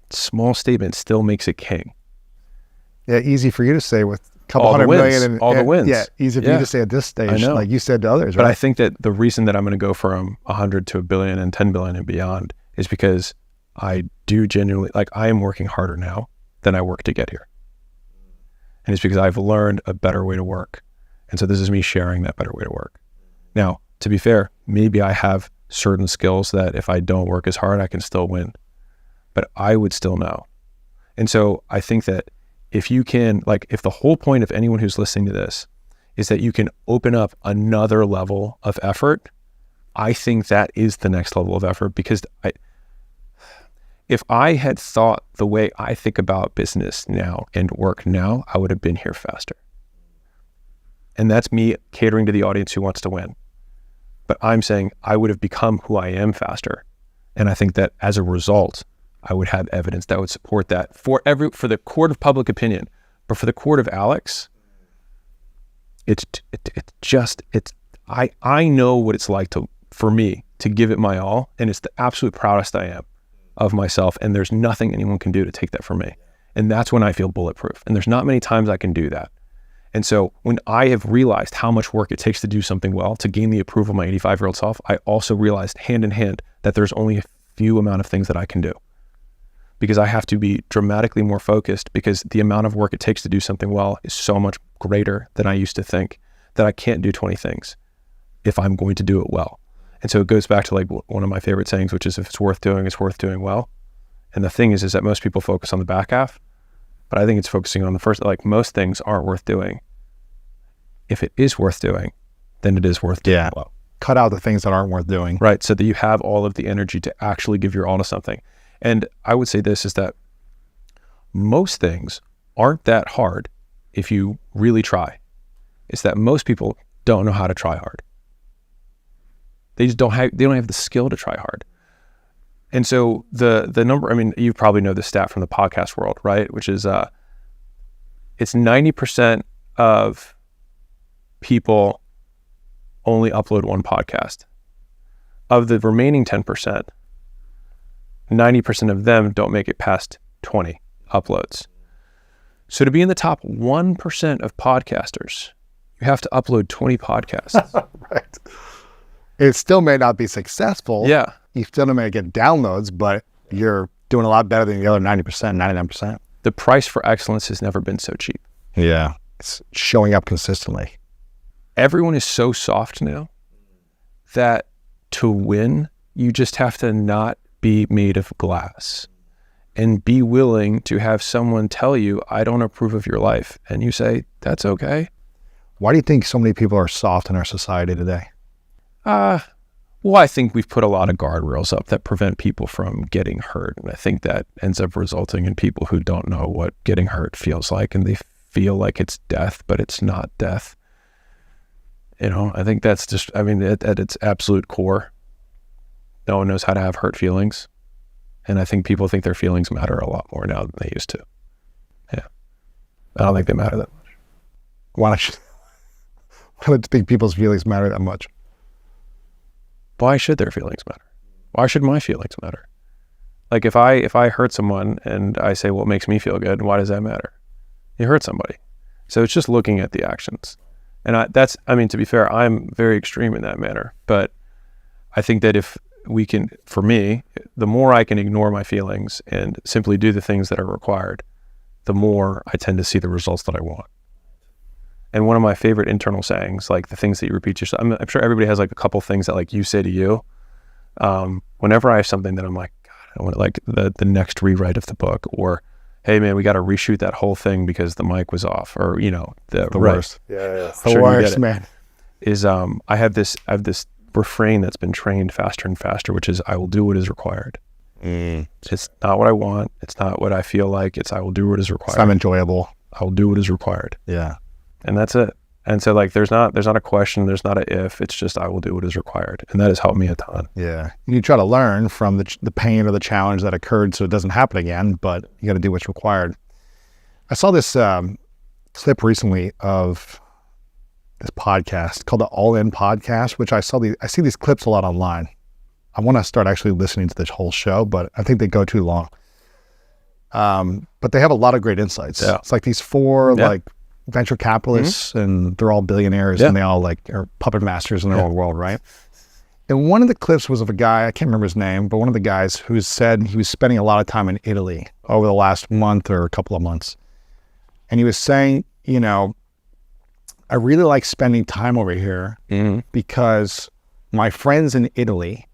Speaker 1: small statement still makes it king.
Speaker 2: Yeah, easy for you to say with a couple
Speaker 1: All the
Speaker 2: hundred
Speaker 1: wins,
Speaker 2: million. And,
Speaker 1: all the wins.
Speaker 2: Yeah, easy for you to say at this stage,
Speaker 1: I know.
Speaker 2: like you said to others,
Speaker 1: But
Speaker 2: right?
Speaker 1: I think that the reason that I'm going to go from 100 to a billion and 10 billion and beyond is because I do genuinely, like, I am working harder now than I worked to get here. And it's because I've learned a better way to work. And so this is me sharing that better way to work. Now, to be fair, maybe I have certain skills that if I don't work as hard, I can still win. But I would still know. And so I think that if you can, like, if the whole point of anyone who's listening to this is that you can open up another level of effort, I think that is the next level of effort. Because if I had thought the way I think about business now and work now, I would have been here faster. And that's me catering to the audience who wants to win. But I'm saying I would have become who I am faster. And I think that as a result, I would have evidence that would support that for the court of public opinion. But for the court of Alex, I know what it's like for me to give it my all. And it's the absolute proudest I am of myself. And there's nothing anyone can do to take that from me. And that's when I feel bulletproof. And there's not many times I can do that. And so when I have realized how much work it takes to do something well, to gain the approval of my 85-year-old self, I also realized hand in hand that there's only a few amount of things that I can do. Because I have to be dramatically more focused, because the amount of work it takes to do something well is so much greater than I used to think, that I can't do 20 things if I'm going to do it well. And so it goes back to, like, one of my favorite sayings, which is, if it's worth doing, it's worth doing well. And the thing is that most people focus on the back half, but I think it's focusing on the first. Like, most things aren't worth doing. If it is worth doing, then it is worth doing well.
Speaker 2: Cut out the things that aren't worth doing.
Speaker 1: Right, so that you have all of the energy to actually give your all to something. And I would say this is that most things aren't that hard if you really try. It's that most people don't know how to try hard. They just don't have the skill to try hard. And so the number, I mean, you probably know the stat from the podcast world, right? Which is it's 90% of people only upload one podcast. Of the remaining 10%, 90% of them don't make it past 20 uploads. So to be in the top 1% of podcasters, you have to upload 20 podcasts.
Speaker 2: Right. It still may not be successful.
Speaker 1: Yeah.
Speaker 2: You still may get downloads, but you're doing a lot better than the other 90%, 99%.
Speaker 1: The price for excellence has never been so cheap.
Speaker 2: Yeah. It's showing up consistently.
Speaker 1: Everyone is so soft now that to win, you just have to not be made of glass and be willing to have someone tell you, I don't approve of your life. And you say, that's okay.
Speaker 2: Why do you think so many people are soft in our society today?
Speaker 1: Well, I think we've put a lot of guardrails up that prevent people from getting hurt. And I think that ends up resulting in people who don't know what getting hurt feels like. And they feel like it's death, but it's not death. You know, I think that's just, I mean, at its absolute core, no one knows how to have hurt feelings. And I think people think their feelings matter a lot more now than they used to. Yeah. I don't think they matter that much.
Speaker 2: Why do you think people's feelings matter that much?
Speaker 1: Why should their feelings matter? Why should my feelings matter? Like if I hurt someone and I say, well, it makes me feel good, why does that matter? You hurt somebody. So it's just looking at the actions. And I mean, to be fair, I'm very extreme in that manner, but I think that if we can, for me, the more I can ignore my feelings and simply do the things that are required, the more I tend to see the results that I want. And one of my favorite internal sayings, like the things that you repeat yourself, I'm sure everybody has like a couple things that like you say to you. Whenever I have something that I'm like, God, I want like the next rewrite of the book, or hey man, we got to reshoot that whole thing because the mic was off, or you know, the
Speaker 2: worst.
Speaker 3: Yeah.
Speaker 2: The worst, man.
Speaker 1: Is I have this refrain that's been trained faster and faster, which is I will do what is required. It's not what I want. It's not what I feel like. It's I will do what is required.
Speaker 2: It's not enjoyable.
Speaker 1: I will do what is required.
Speaker 2: Yeah.
Speaker 1: And that's it. And so like there's not a question, there's not a if, it's just I will do what is required. And that has helped me a ton.
Speaker 2: Yeah. You try to learn from the pain or the challenge that occurred so it doesn't happen again, but you got to do what's required. I saw this clip recently of this podcast called the All In Podcast, which I see these clips a lot online. I want to start actually listening to this whole show, but I think they go too long. But they have a lot of great insights.
Speaker 1: Yeah.
Speaker 2: It's like these four like venture capitalists, and they're all billionaires, and they all like are puppet masters in their own world, right? And one of the clips was of a guy, I can't remember his name, but one of the guys who said he was spending a lot of time in Italy over the last month or a couple of months. And he was saying, you know, I really like spending time over here because my friends in Italy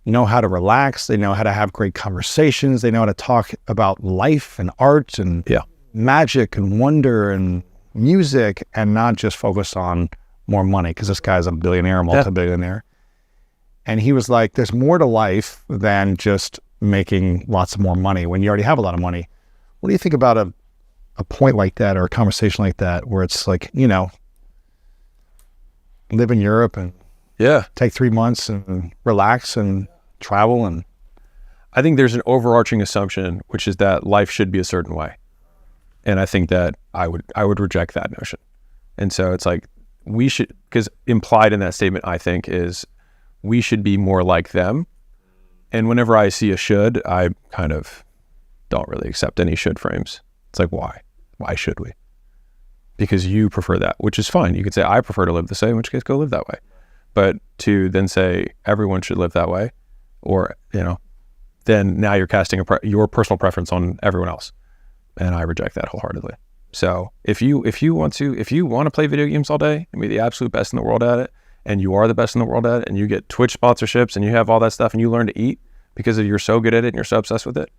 Speaker 2: know how to relax. They know how to have great conversations. They know how to talk about life and art and magic and wonder and music, and not just focus on more money, because this guy's a billionaire, multi-billionaire. And he was like, there's more to life than just making lots of more money when you already have a lot of money. What do you think about a point like that, or a conversation like that, where it's like, you know, live in Europe and take 3 months and relax and travel? And
Speaker 1: I think there's an overarching assumption, which is that life should be a certain way. And I think that I would reject that notion. And so it's like we should, because implied in that statement, I think, is we should be more like them. And whenever I see a should, I kind of don't really accept any should frames. It's like, why? Why should we? Because you prefer that, which is fine. You could say, I prefer to live this way, in which case go live that way. But to then say everyone should live that way, or, you know, then now you're casting your personal preference on everyone else. And I reject that wholeheartedly. So if you want to play video games all day and be the absolute best in the world at it, and you are the best in the world at it, and you get Twitch sponsorships and you have all that stuff, and you learn to eat because you're so good at it and you're so obsessed with it,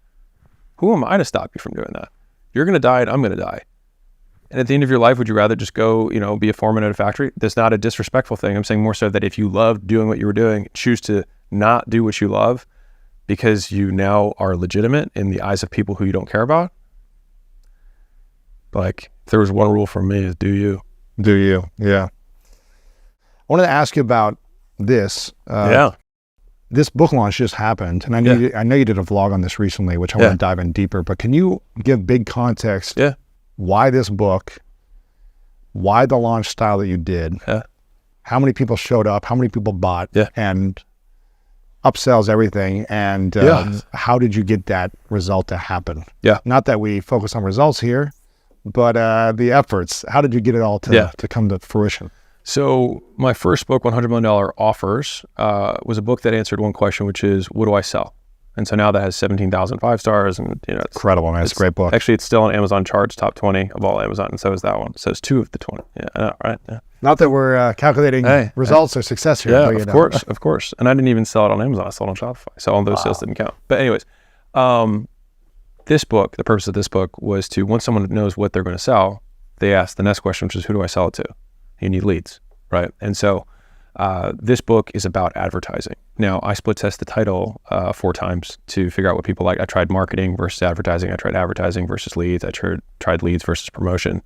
Speaker 1: who am I to stop you from doing that? You're going to die and I'm going to die. And at the end of your life, would you rather just go, you know, be a foreman at a factory? That's not a disrespectful thing. I'm saying more so that if you love doing what you were doing, choose to not do what you love, because you now are legitimate in the eyes of people who you don't care about. Like, if there was one rule for me, is do you.
Speaker 2: Do you? Yeah. I wanted to ask you about this. This book launch just happened, and I know you did a vlog on this recently, which I want to dive in deeper, but can you give big context? Why this book? Why the launch style that you did? How many people showed up? How many people bought? And upsells everything, and how did you get that result to happen? Not that we focus on results here, but the efforts. How did you get it all to come to fruition?
Speaker 1: So my first book, $100 Million Offers, was a book that answered one question, which is, what do I sell? And so now that has 17,000 5-stars, and it's
Speaker 2: incredible, man. It's a great book.
Speaker 1: Actually, it's still on Amazon charts, top 20 of all Amazon, and so is that one. So it's 2 of the 20. Yeah, I know, right? Yeah.
Speaker 2: Not that we're calculating results or success here.
Speaker 1: Yeah, of course. And I didn't even sell it on Amazon. I sold it on Shopify. So all those sales didn't count. But anyways, this book, the purpose of this book was to, once someone knows what they're going to sell, they ask the next question, which is, who do I sell it to? You need leads, right? And so this book is about advertising. Now, I split test the title 4 times to figure out what people like. I tried marketing versus advertising. I tried advertising versus leads. I tried leads versus promotion.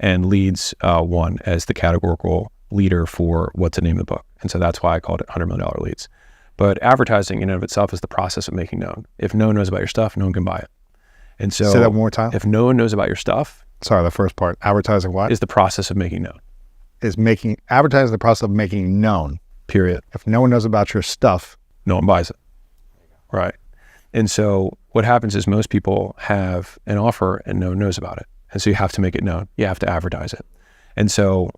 Speaker 1: And leads won as the categorical leader for what to name the book. And so that's why I called it $100 Million Leads. But advertising in and of itself is the process of making known. If no one knows about your stuff, no one can buy it. And so
Speaker 2: say that one more time.
Speaker 1: If no one knows about your stuff.
Speaker 2: Sorry, the first part. Advertising what?
Speaker 1: Is the process of making known.
Speaker 2: Advertising the process of making known.
Speaker 1: Period.
Speaker 2: If no one knows about your stuff,
Speaker 1: no one buys it. Right. And so what happens is most people have an offer and no one knows about it. And so you have to make it known. You have to advertise it. And so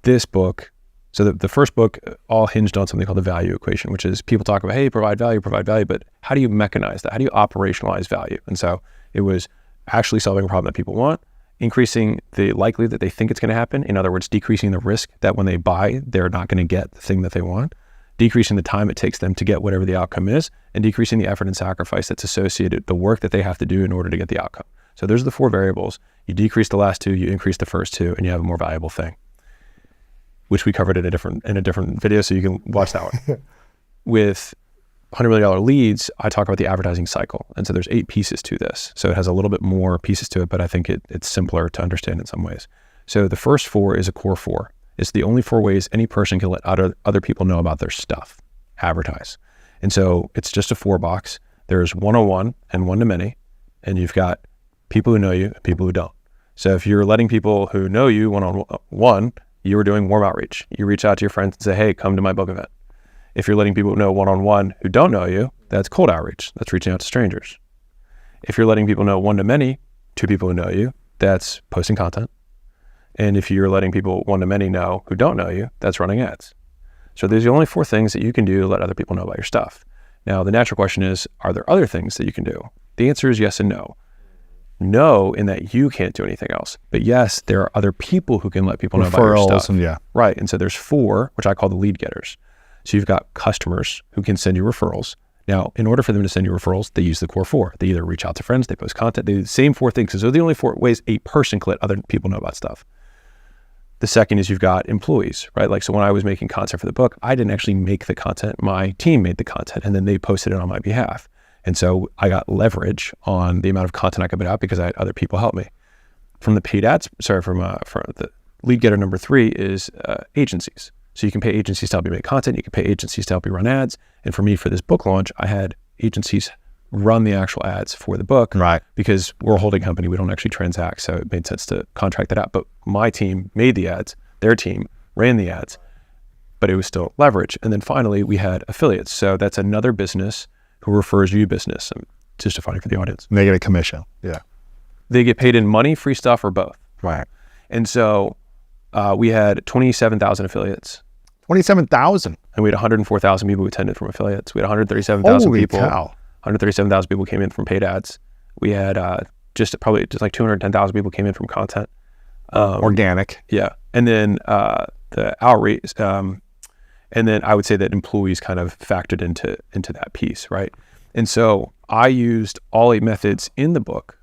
Speaker 1: this book, so the first book all hinged on something called the value equation, which is people talk about, hey, provide value, but how do you mechanize that? How do you operationalize value? And so it was actually solving a problem that people want, increasing the likelihood that they think it's going to happen. In other words, decreasing the risk that when they buy, they're not going to get the thing that they want, decreasing the time it takes them to get whatever the outcome is, and decreasing the effort and sacrifice that's associated, the work that they have to do in order to get the outcome. So there's the 4 variables. You decrease the last 2, you increase the first 2, and you have a more valuable thing, which we covered in a different video, so you can watch that one. With $100 Million Leads, I talk about the advertising cycle. And so there's 8 pieces to this. So it has a little bit more pieces to it, but I think it's simpler to understand in some ways. So the first 4 is a core 4. It's the only 4 ways any person can let other people know about their stuff, advertise. And so it's just a 4 box. There's one-on-one and one-to-many, and you've got people who know you and people who don't. So if you're letting people who know you one-on-one, you are doing warm outreach. You reach out to your friends and say, hey, come to my book event. If you're letting people know one-on-one who don't know you, that's cold outreach. That's reaching out to strangers. If you're letting people know one-to-many, 2 people who know you, that's posting content. And if you're letting people one-to-many know who don't know you, that's running ads. So there's the only 4 things that you can do to let other people know about your stuff. Now, the natural question is, are there other things that you can do? The answer is yes and no. No, in that you can't do anything else. But yes, there are other people who can let people know about your stuff.
Speaker 2: And
Speaker 1: Right. And so there's 4, which I call the lead getters. So you've got customers who can send you referrals. Now, in order for them to send you referrals, they use the core 4. They either reach out to friends, they post content, they do the same 4 things. So those are the only 4 ways a person can let other people know about stuff. The second is you've got employees, right? Like, so when I was making content for the book, I didn't actually make the content. My team made the content, and then they posted it on my behalf. And so I got leverage on the amount of content I could put out because I had other people help me. From the paid ads, from the lead getter number 3 is agencies. So you can pay agencies to help you make content. You can pay agencies to help you run ads. And for me, for this book launch, I had agencies run the actual ads for the book.
Speaker 2: Right.
Speaker 1: Because we're a holding company. We don't actually transact. So it made sense to contract that out. But my team made the ads. Their team ran the ads. But it was still leverage. And then finally, we had affiliates. So that's another business who refers you business. Just defining for the audience.
Speaker 2: And they get a commission. Yeah.
Speaker 1: They get paid in money, free stuff, or both.
Speaker 2: Right.
Speaker 1: And so we had 27,000 affiliates.
Speaker 2: 27,000.
Speaker 1: And we had 104,000 people who attended from affiliates. We had 137,000 people.
Speaker 2: Holy cow.
Speaker 1: 137,000 people came in from paid ads. We had just like 210,000 people came in from content.
Speaker 2: Organic.
Speaker 1: Yeah. And then the outreach, and then I would say that employees kind of factored into that piece, right? And so I used all 8 methods in the book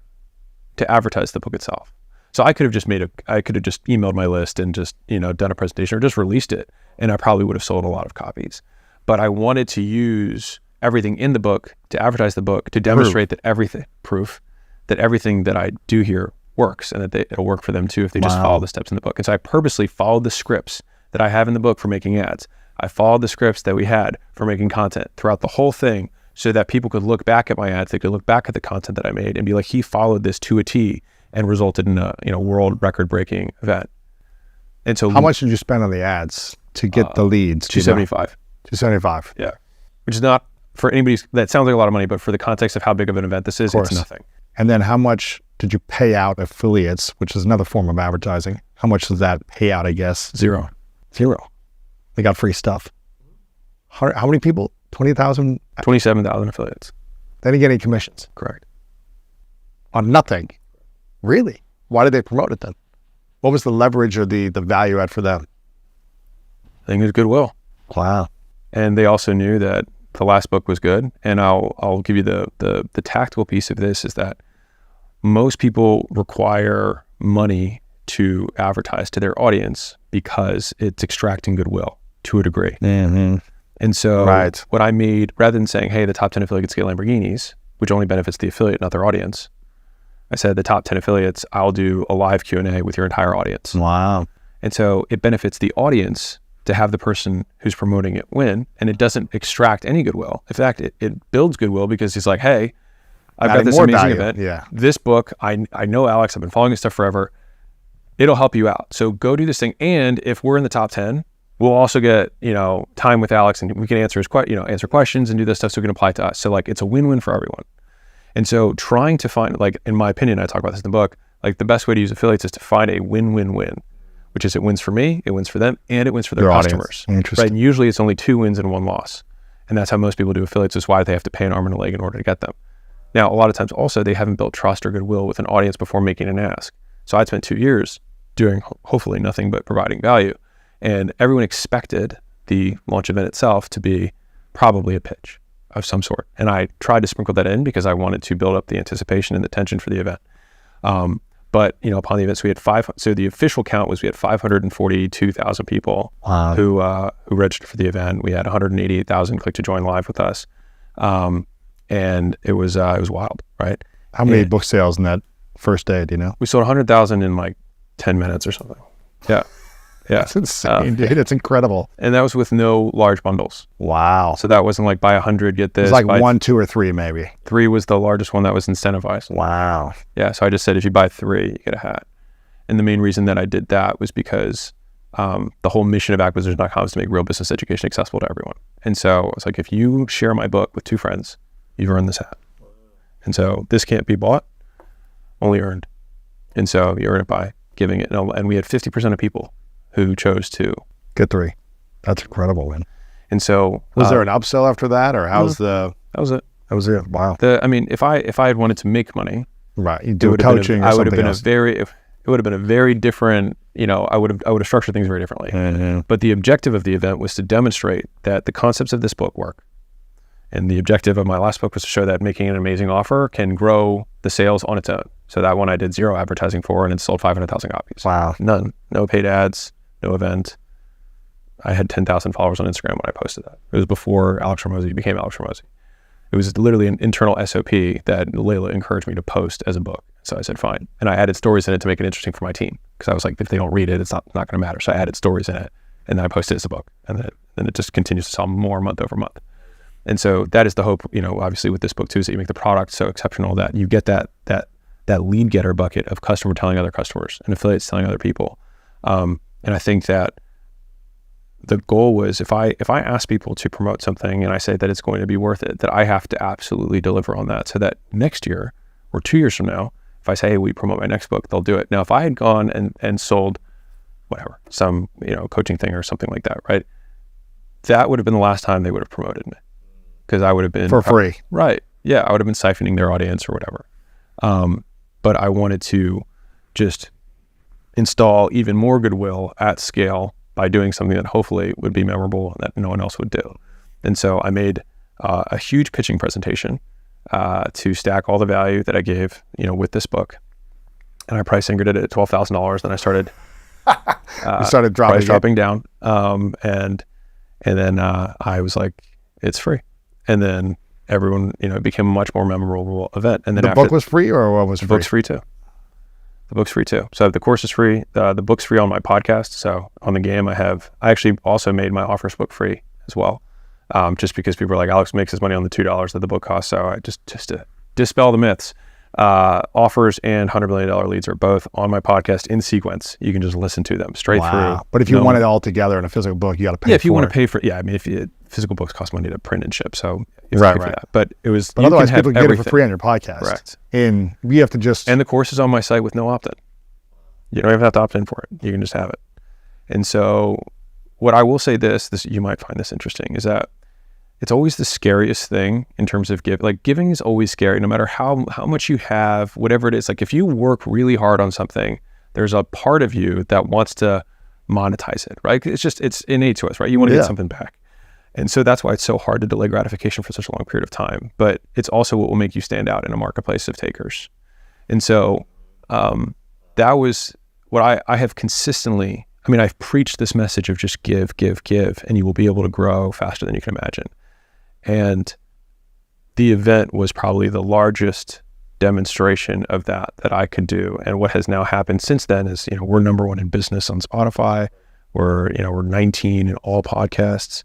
Speaker 1: to advertise the book itself. So I could have just emailed my list and just, done a presentation or just released it. And I probably would have sold a lot of copies. But I wanted to use everything in the book to advertise the book, to demonstrate that everything that I do here works, and that it'll work for them too if they just follow the steps in the book. And so I purposely followed the scripts that I have in the book for making ads. I followed the scripts that we had for making content throughout the whole thing, so that people could look back at my ads, they could look back at the content that I made and be like, he followed this to a T and resulted in a world record breaking event. And so
Speaker 2: how much did you spend on the ads to get the leads?
Speaker 1: $275.
Speaker 2: $275.
Speaker 1: Yeah. Which is not, for anybody, that sounds like a lot of money, but for the context of how big of an event this is, it's nothing.
Speaker 2: And then how much did you pay out affiliates, which is another form of advertising? How much does that pay out, I guess?
Speaker 1: Zero.
Speaker 2: They got free stuff. How many people? 20,000?
Speaker 1: 27,000 affiliates.
Speaker 2: They didn't get any commissions.
Speaker 1: Correct.
Speaker 2: On nothing. Really? Why did they promote it then? What was the leverage or the value add for them?
Speaker 1: I think it was goodwill.
Speaker 2: Wow.
Speaker 1: And they also knew that the last book was good. And I'll give you the tactical piece of this is that most people require money to advertise to their audience because it's extracting goodwill to a degree.
Speaker 2: Mm-hmm.
Speaker 1: And so
Speaker 2: Right.
Speaker 1: what I made, rather than saying, hey, the top 10 affiliates get Lamborghinis, which only benefits the affiliate, not their audience, I said the top 10 affiliates, I'll do a live Q&A with your entire audience.
Speaker 2: Wow.
Speaker 1: And so it benefits the audience to have the person who's promoting it win, and it doesn't extract any goodwill. In fact, it builds goodwill because he's like, hey, I've got this amazing event.
Speaker 2: Yeah.
Speaker 1: This book, I know Alex, I've been following his stuff forever. It'll help you out. So go do this thing. And if we're in the top 10, we'll also get, time with Alex, and we can answer answer questions and do this stuff so we can apply it to us. So like, it's a win-win for everyone. And so trying to find, like, in my opinion, I talk about this in the book, like the best way to use affiliates is to find a win-win-win, which is it wins for me, it wins for them, and it wins for their customers.
Speaker 2: Interesting.
Speaker 1: Right? And usually it's only 2 wins and 1 loss. And that's how most people do affiliates, is why they have to pay an arm and a leg in order to get them. Now, a lot of times also they haven't built trust or goodwill with an audience before making an ask. So I'd spent 2 years doing hopefully nothing but providing value. And everyone expected the launch event itself to be probably a pitch of some sort. And I tried to sprinkle that in because I wanted to build up the anticipation and the tension for the event. But upon the event, so we had so the official count was we had 542,000 people who registered for the event. We had 188,000 click to join live with us. And it was wild, right?
Speaker 2: How many book sales in that first day, do you know?
Speaker 1: We sold 100,000 in like 10 minutes or something. Yeah. Yeah.
Speaker 2: That's insane, dude. It's incredible.
Speaker 1: And that was with no large bundles.
Speaker 2: Wow.
Speaker 1: So that wasn't like buy 100, get this.
Speaker 2: It's like 1, 2, or 3 maybe.
Speaker 1: 3 was the largest one that was incentivized.
Speaker 2: Wow.
Speaker 1: Yeah. So I just said, if you buy 3, you get a hat. And the main reason that I did that was because the whole mission of acquisition.com is to make real business education accessible to everyone. And so it's like, if you share my book with 2 friends, you've earned this hat. And so this can't be bought, only earned. And so you earn it by giving it. And we had 50% of people who chose to
Speaker 2: get 3. That's incredible, man.
Speaker 1: And so
Speaker 2: was there an upsell after that, or how's
Speaker 1: that was it.
Speaker 2: That was it. Wow.
Speaker 1: If I had wanted to make money,
Speaker 2: right, you do coaching or something else.
Speaker 1: It would have been a very different, I would have structured things very differently.
Speaker 2: Mm-hmm.
Speaker 1: But the objective of the event was to demonstrate that the concepts of this book work. And the objective of my last book was to show that making an amazing offer can grow the sales on its own. So that one I did 0 advertising for, and it sold 500,000 copies.
Speaker 2: Wow.
Speaker 1: None. No paid ads, no event. I had 10,000 followers on Instagram when I posted that. It was before Alex Hormozi became Alex Hormozi. It was literally an internal SOP that Layla encouraged me to post as a book. So I said, fine. And I added stories in it to make it interesting for my team. Because I was like, if they don't read it, it's not going to matter. So I added stories in it, and then I posted it as a book. And then it just continues to sell more month over month. And so that is the hope, obviously with this book too, is that you make the product so exceptional that you get that lead getter bucket of customer telling other customers and affiliates telling other people. And I think that the goal was, if I ask people to promote something and I say that it's going to be worth it, that I have to absolutely deliver on that, so that next year or 2 years from now, if I say, hey, we promote my next book, they'll do it. Now, if I had gone and sold whatever, some, coaching thing or something like that, right? That would have been the last time they would have promoted me, because I would have been
Speaker 2: for free.
Speaker 1: Right. Yeah. I would have been siphoning their audience or whatever. But I wanted to just install even more goodwill at scale by doing something that hopefully would be memorable and that no one else would do. And so I made a huge pitching presentation to stack all the value that I gave, with this book. And I price anchored it at $12,000. Then I started,
Speaker 2: you started
Speaker 1: dropping down. And then I was like, it's free. And then everyone, it became a much more memorable event. And then
Speaker 2: The book was free, or what was
Speaker 1: the
Speaker 2: free?
Speaker 1: book's free too. The book's free too. So the course is free. The book's free on my podcast. So on the game, I actually also made my offers book free as well. Just because people are like, Alex makes his money on the $2 that the book costs. So I just to dispel the myths, offers and $100 million leads are both on my podcast in sequence. You can just listen to them straight through.
Speaker 2: But if you want it all together in a physical book, you got to pay.
Speaker 1: Yeah, if you want
Speaker 2: it.
Speaker 1: to pay for, I mean, physical books cost money to print and ship, so you have
Speaker 2: Right,
Speaker 1: to pay for
Speaker 2: right.
Speaker 1: that. But it was,
Speaker 2: But
Speaker 1: you
Speaker 2: otherwise,
Speaker 1: can have
Speaker 2: people can get it for
Speaker 1: everything.
Speaker 2: free on your podcast.
Speaker 1: Correct.
Speaker 2: And we have to just.
Speaker 1: And the course is on my site with no opt-in. You don't even have to opt in for it. You can just have it. And so, what I will say this you might find this interesting, is that it's always the scariest thing in terms of giving. Like, giving is always scary, no matter how much you have, whatever it is. Like, if you work really hard on something, there's a part of you that wants to monetize it, right? It's innate to us, right? You want to get something back. And so that's why it's so hard to delay gratification for such a long period of time. But it's also what will make you stand out in a marketplace of takers. And so that was what I have consistently, I've preached this message of just give, and you will be able to grow faster than you can imagine. And the event was probably the largest demonstration of that I could do. And what has now happened since then is, we're number one in business on Spotify. We're 19 in all podcasts.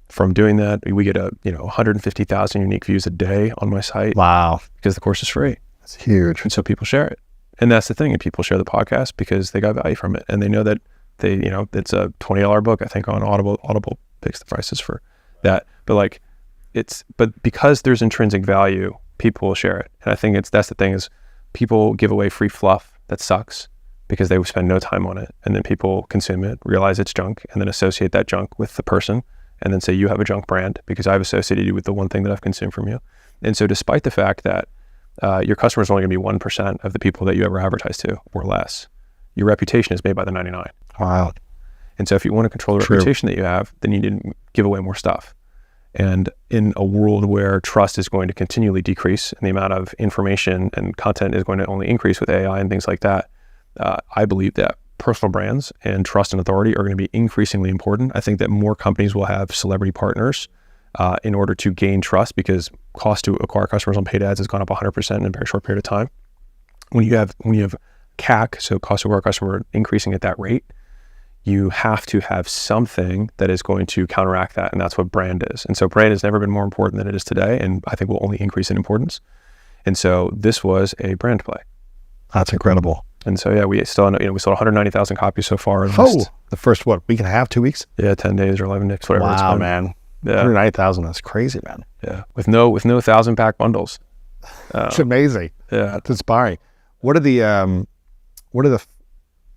Speaker 1: From doing that, we get 150,000 unique views a day on my site.
Speaker 2: Wow.
Speaker 1: Because the course is free.
Speaker 2: That's huge.
Speaker 1: And so people share it. And that's the thing. And people share the podcast because they got value from it. And they know that it's a $20 book, I think, on Audible. Audible picks the prices for that. But but because there's intrinsic value, people will share it. And I think that's the thing, is people give away free fluff that sucks because they spend no time on it. And then people consume it, realize it's junk, and then associate that junk with the person, and then say, you have a junk brand because I've associated you with the one thing that I've consumed from you. And so despite the fact that your customer is only going to be 1% of the people that you ever advertise to or less, your reputation is made by the 99.
Speaker 2: Wow.
Speaker 1: And so if you want to control the reputation that you have, then you need to give away more stuff. And in a world where trust is going to continually decrease and the amount of information and content is going to only increase with AI and things like that, I believe that personal brands and trust and authority are going to be increasingly important. I think that more companies will have celebrity partners in order to gain trust, because cost to acquire customers on paid ads has gone up 100% in a very short period of time. When you have CAC, so cost to acquire customer, increasing at that rate, you have to have something that is going to counteract that, and that's what brand is. And so brand has never been more important than it is today, and I think will only increase in importance. And so this was a brand play.
Speaker 2: That's incredible.
Speaker 1: And so we sold 190,000 copies so far.
Speaker 2: The first week and a half, 2 weeks?
Speaker 1: Yeah, 10 days or 11 days, whatever it's
Speaker 2: Wow,
Speaker 1: been.
Speaker 2: man.
Speaker 1: Yeah.
Speaker 2: 190,000. That's crazy, man.
Speaker 1: Yeah, with no 1,000-pack bundles.
Speaker 2: It's amazing.
Speaker 1: Yeah,
Speaker 2: It's inspiring.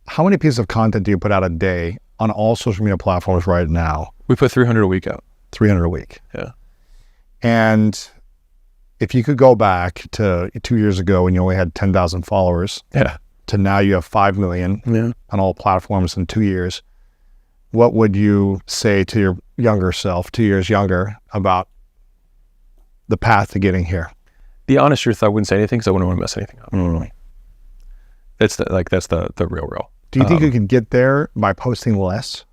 Speaker 2: How many pieces of content do you put out a day on all social media platforms right now?
Speaker 1: we put 300 a week out.
Speaker 2: 300 a week.
Speaker 1: Yeah.
Speaker 2: And if you could go back to 2 years ago when you only had 10,000 followers,
Speaker 1: Yeah.
Speaker 2: to now you have 5 million on all platforms in 2 years, what would you say to your younger self, 2 years younger, about the path to getting here?
Speaker 1: The honest truth, I wouldn't say anything because I wouldn't want to mess anything up.
Speaker 2: Mm.
Speaker 1: That's the real.
Speaker 2: Do you think you can get there by posting less?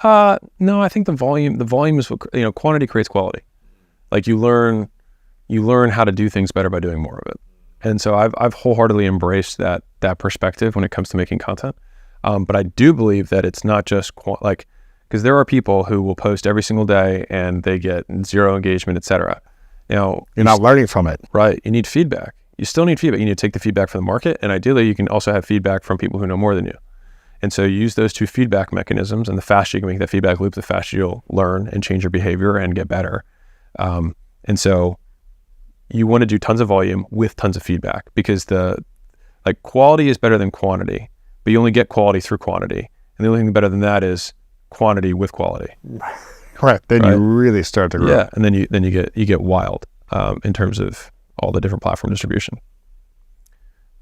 Speaker 1: No, I think the volume is what, quantity creates quality. Like you learn how to do things better by doing more of it. And so I've wholeheartedly embraced that perspective when it comes to making content. But I do believe that it's not just because there are people who will post every single day and they get zero engagement, etc.
Speaker 2: You're not learning from it.
Speaker 1: Right. You need feedback. You still need feedback. You need to take the feedback from the market, and ideally you can also have feedback from people who know more than you. And so you use those two feedback mechanisms, and the faster you can make that feedback loop, the faster you'll learn and change your behavior and get better. And so you want to do tons of volume with tons of feedback, because quality is better than quantity, but you only get quality through quantity. And the only thing better than that is quantity with quality.
Speaker 2: Correct. Then you really start to grow.
Speaker 1: Yeah, and then you get wild in terms of all the different platform distribution.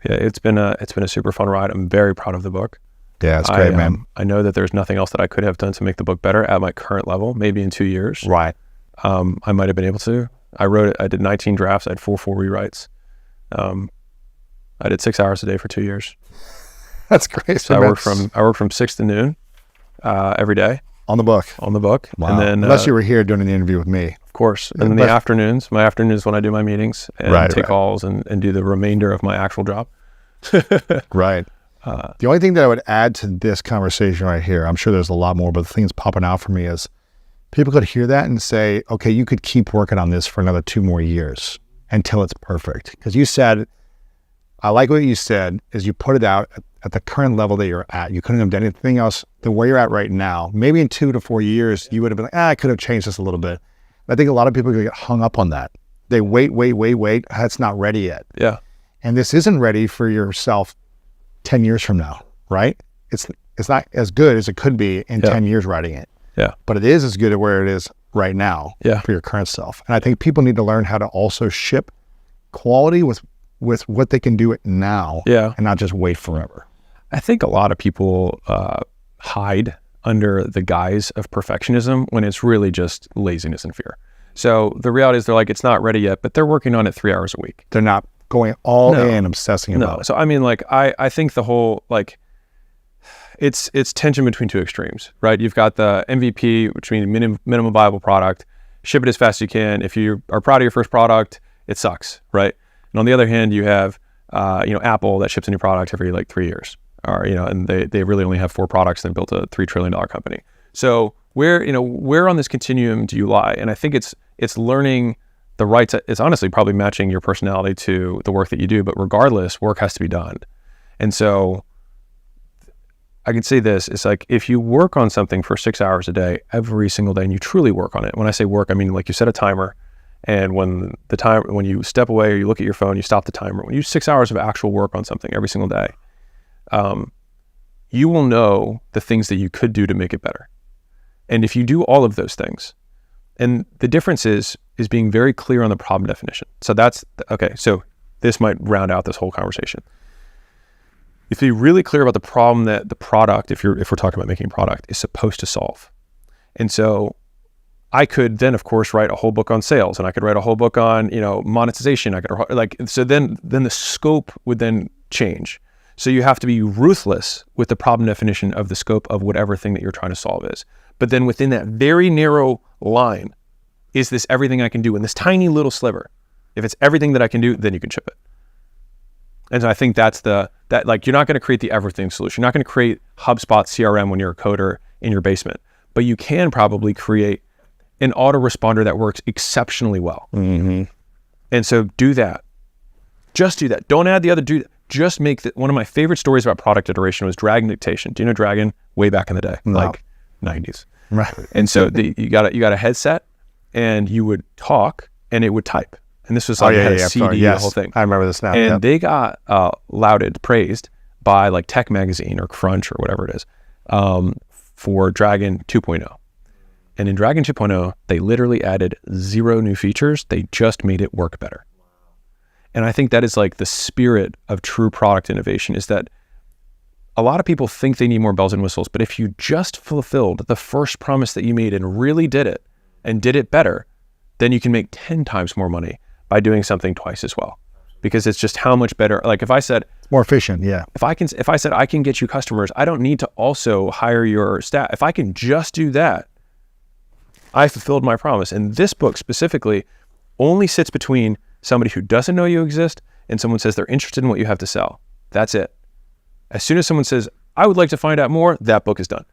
Speaker 1: Yeah, it's been a super fun ride. I'm very proud of the book.
Speaker 2: Yeah, it's great, man.
Speaker 1: I know that there's nothing else that I could have done to make the book better at my current level. Maybe in 2 years,
Speaker 2: Right.
Speaker 1: I might have been able to. I wrote it. I did 19 drafts. I had full rewrites. I did 6 hours a day for 2 years.
Speaker 2: That's great.
Speaker 1: So I worked from 6 to noon every day
Speaker 2: on the book.
Speaker 1: on the book.
Speaker 2: Wow.
Speaker 1: And then
Speaker 2: Unless you were here doing an interview with me.
Speaker 1: of course. And in the afternoons, my afternoons when I do my meetings and take calls and do the remainder of my actual job.
Speaker 2: Right. The only thing that I would add to this conversation right here, I'm sure there's a lot more, but the thing that's popping out for me is people could hear that and say, okay, you could keep working on this for another 2 more years until it's perfect. Because you said, I like what you said, is you put it out at the current level that you're at. You couldn't have done anything else than where you're at right now. Maybe in 2 to 4 years, you would have been like, I could have changed this a little bit. I think a lot of people are going to get hung up on that. They wait. That's not ready yet.
Speaker 1: Yeah.
Speaker 2: And this isn't ready for yourself 10 years from now, right? It's not as good as it could be in 10 years writing it.
Speaker 1: Yeah.
Speaker 2: But it is as good at where it is right now for your current self. And I think people need to learn how to also ship quality with what they can do it now and not just wait forever.
Speaker 1: I think a lot of people hide under the guise of perfectionism when it's really just laziness and fear. So the reality is they're like, it's not ready yet, but they're working on it 3 hours a week.
Speaker 2: They're not going all in, obsessing about it.
Speaker 1: So I mean, like, I think the whole, like, it's tension between 2 extremes, right? You've got the MVP, which means minimum viable product, ship it as fast as you can. If you are proud of your first product, it sucks, right? And on the other hand, you have, Apple that ships a new product every like 3 years, or, and they really only have 4 products and built a $3 trillion company. So where on this continuum do you lie? And I think it's learning the right, it's honestly probably matching your personality to the work that you do, but regardless, work has to be done. And so I can say this, it's like, if you work on something for 6 hours a day, every single day, and you truly work on it. When I say work, I mean, like, you set a timer, and when you step away or you look at your phone, you stop the timer. When you do 6 hours of actual work on something every single day, you will know the things that you could do to make it better. And if you do all of those things, and the difference is being very clear on the problem definition. So that's, okay, so this might round out this whole conversation. If you're really clear about the problem that the product, if we're talking about making a product, is supposed to solve. And so I could then, of course, write a whole book on sales, and I could write a whole book on, monetization. I could so then the scope would then change. So you have to be ruthless with the problem definition of the scope of whatever thing that you're trying to solve is. But then within that very narrow line, is this everything I can do in this tiny little sliver? If it's everything that I can do, then you can ship it. And so I think that's you're not going to create the everything solution. You're not going to create HubSpot CRM when you're a coder in your basement, but you can probably create an autoresponder that works exceptionally well.
Speaker 2: Mm-hmm.
Speaker 1: And so do that. Just do that. Don't add the other, do that. Just make one of my favorite stories about product iteration was Dragon dictation. Do you know Dragon? Way back in the day, like 90s.
Speaker 2: Right.
Speaker 1: And so you got a headset, and you would talk and it would type. And this was like a CD, the whole thing.
Speaker 2: I remember this now.
Speaker 1: And they got praised by like Tech Magazine or Crunch or whatever it is for Dragon 2.0. And in Dragon 2.0, they literally added 0 new features. They just made it work better. And I think that is like the spirit of true product innovation, is that a lot of people think they need more bells and whistles, but if you just fulfilled the first promise that you made and really did it and did it better, then you can make 10 times more money by doing something twice as well, because it's just how much better. Like if I said,
Speaker 2: it's more efficient. Yeah.
Speaker 1: If I said I can get you customers, I don't need to also hire your staff. If I can just do that, I fulfilled my promise. And this book specifically only sits between somebody who doesn't know you exist and someone says they're interested in what you have to sell. That's it. As soon as someone says, I would like to find out more, that book is done.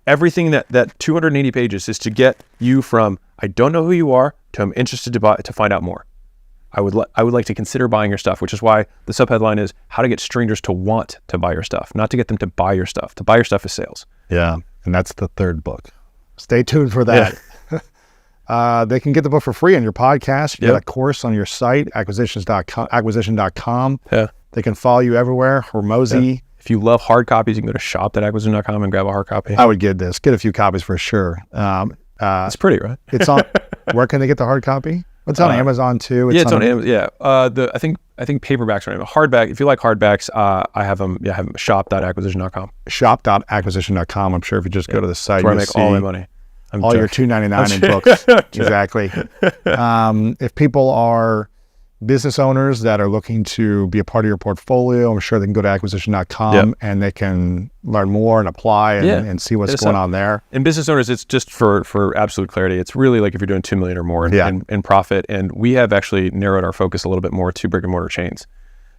Speaker 1: Everything that 280 pages is to get you from, I don't know who you are, to I'm interested to find out more. I would like to consider buying your stuff, which is why the subheadline is how to get strangers to want to buy your stuff, not to get them to buy your stuff. To buy your stuff is sales.
Speaker 2: Yeah. And that's the 3rd book. Stay tuned for that. Yeah. They can get the book for free on your podcast. You get a course on your site, acquisition.com.
Speaker 1: Yeah.
Speaker 2: They can follow you everywhere. Hormozi.
Speaker 1: Yeah. If you love hard copies, you can go to shop.acquisition.com and grab a hard copy.
Speaker 2: I would get this. Get a few copies for sure.
Speaker 1: It's pretty, right?
Speaker 2: It's on. Where can they get the hard copy? It's on Amazon too.
Speaker 1: It's on Amazon. Yeah. I think paperbacks are on Amazon. Hardback. If you like hardbacks, I have them. Yeah, I have them. Shop.acquisition.com.
Speaker 2: Shop.acquisition.com. I'm sure if you just go to the site,
Speaker 1: where I make all my money.
Speaker 2: All your $2.99 in books. Exactly. If people are business owners that are looking to be a part of your portfolio, I'm sure they can go to acquisition.com and they can learn more and apply and see what's going on there.
Speaker 1: And business owners, it's just for absolute clarity, it's really like if you're doing $2 million or more in profit. And we have actually narrowed our focus a little bit more to brick and mortar chains.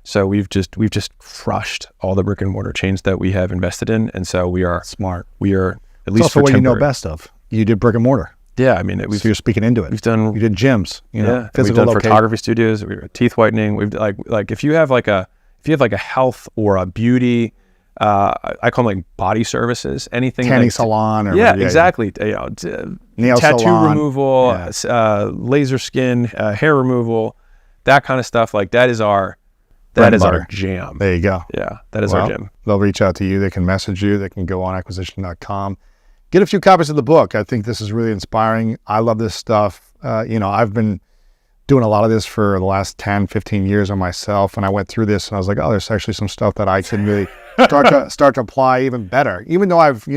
Speaker 1: So we've just crushed all the brick and mortar chains that we have invested in. And so we are
Speaker 2: smart.
Speaker 1: We are at
Speaker 2: It's
Speaker 1: least
Speaker 2: also
Speaker 1: for
Speaker 2: what
Speaker 1: temporary.
Speaker 2: you know best of. You did brick and mortar.
Speaker 1: Yeah, I mean,
Speaker 2: So you're speaking into it.
Speaker 1: we've done
Speaker 2: You did gyms, physical
Speaker 1: we've done
Speaker 2: location.
Speaker 1: photography studios, we've teeth whitening. We've like if you have like a health or a beauty, I call them like body services, anything
Speaker 2: Tanning
Speaker 1: like,
Speaker 2: salon or
Speaker 1: exactly.
Speaker 2: Nail
Speaker 1: tattoo
Speaker 2: salon.
Speaker 1: removal, laser skin, hair removal, that kind of stuff. Like that is our
Speaker 2: Bread and
Speaker 1: our
Speaker 2: butter.
Speaker 1: jam.
Speaker 2: There you go.
Speaker 1: Yeah, that is our jam.
Speaker 2: They'll reach out to you. They can message you. They can go on acquisition.com. Get a few copies of the book. I think this is really inspiring. I love this stuff. I've been doing a lot of this for the last 10, 15 years on myself. And I went through this and I was like, oh, there's actually some stuff that I can really start to apply even better. Even though I've,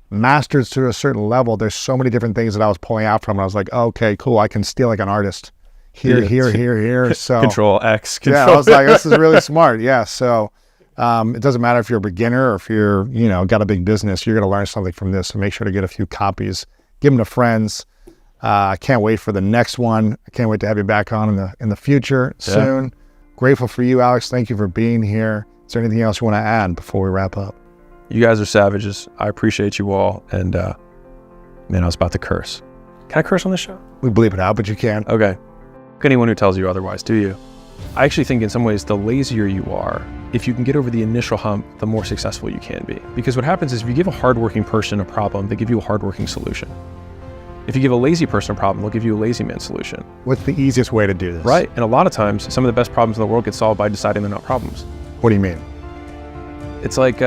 Speaker 2: mastered to a certain level, there's so many different things that I was pulling out from. And I was like, oh, okay, cool. I can steal like an artist. Here. So
Speaker 1: Control X.
Speaker 2: yeah, I was like, this is really smart. Yeah. So it doesn't matter if you're a beginner or if you're, got a big business, you're going to learn something from this. So make sure to get a few copies, give them to friends. I can't wait for the next one. I can't wait to have you back on in the future soon. Grateful for you, Alex. Thank you for being here. Is there anything else you want to add before we wrap up?
Speaker 1: You guys are savages. I appreciate you all. And man, I was about to curse. Can I curse on this show?
Speaker 2: We bleep it out, but you can.
Speaker 1: Okay. Anyone who tells you otherwise, do you? I actually think in some ways, the lazier you are, if you can get over the initial hump, the more successful you can be. Because what happens is if you give a hardworking person a problem, they give you a hardworking solution. If you give a lazy person a problem, they'll give you a lazy man solution.
Speaker 2: What's the easiest way to do this?
Speaker 1: Right. And a lot of times, some of the best problems in the world get solved by deciding they're not problems.
Speaker 2: What do you mean?
Speaker 1: It's like,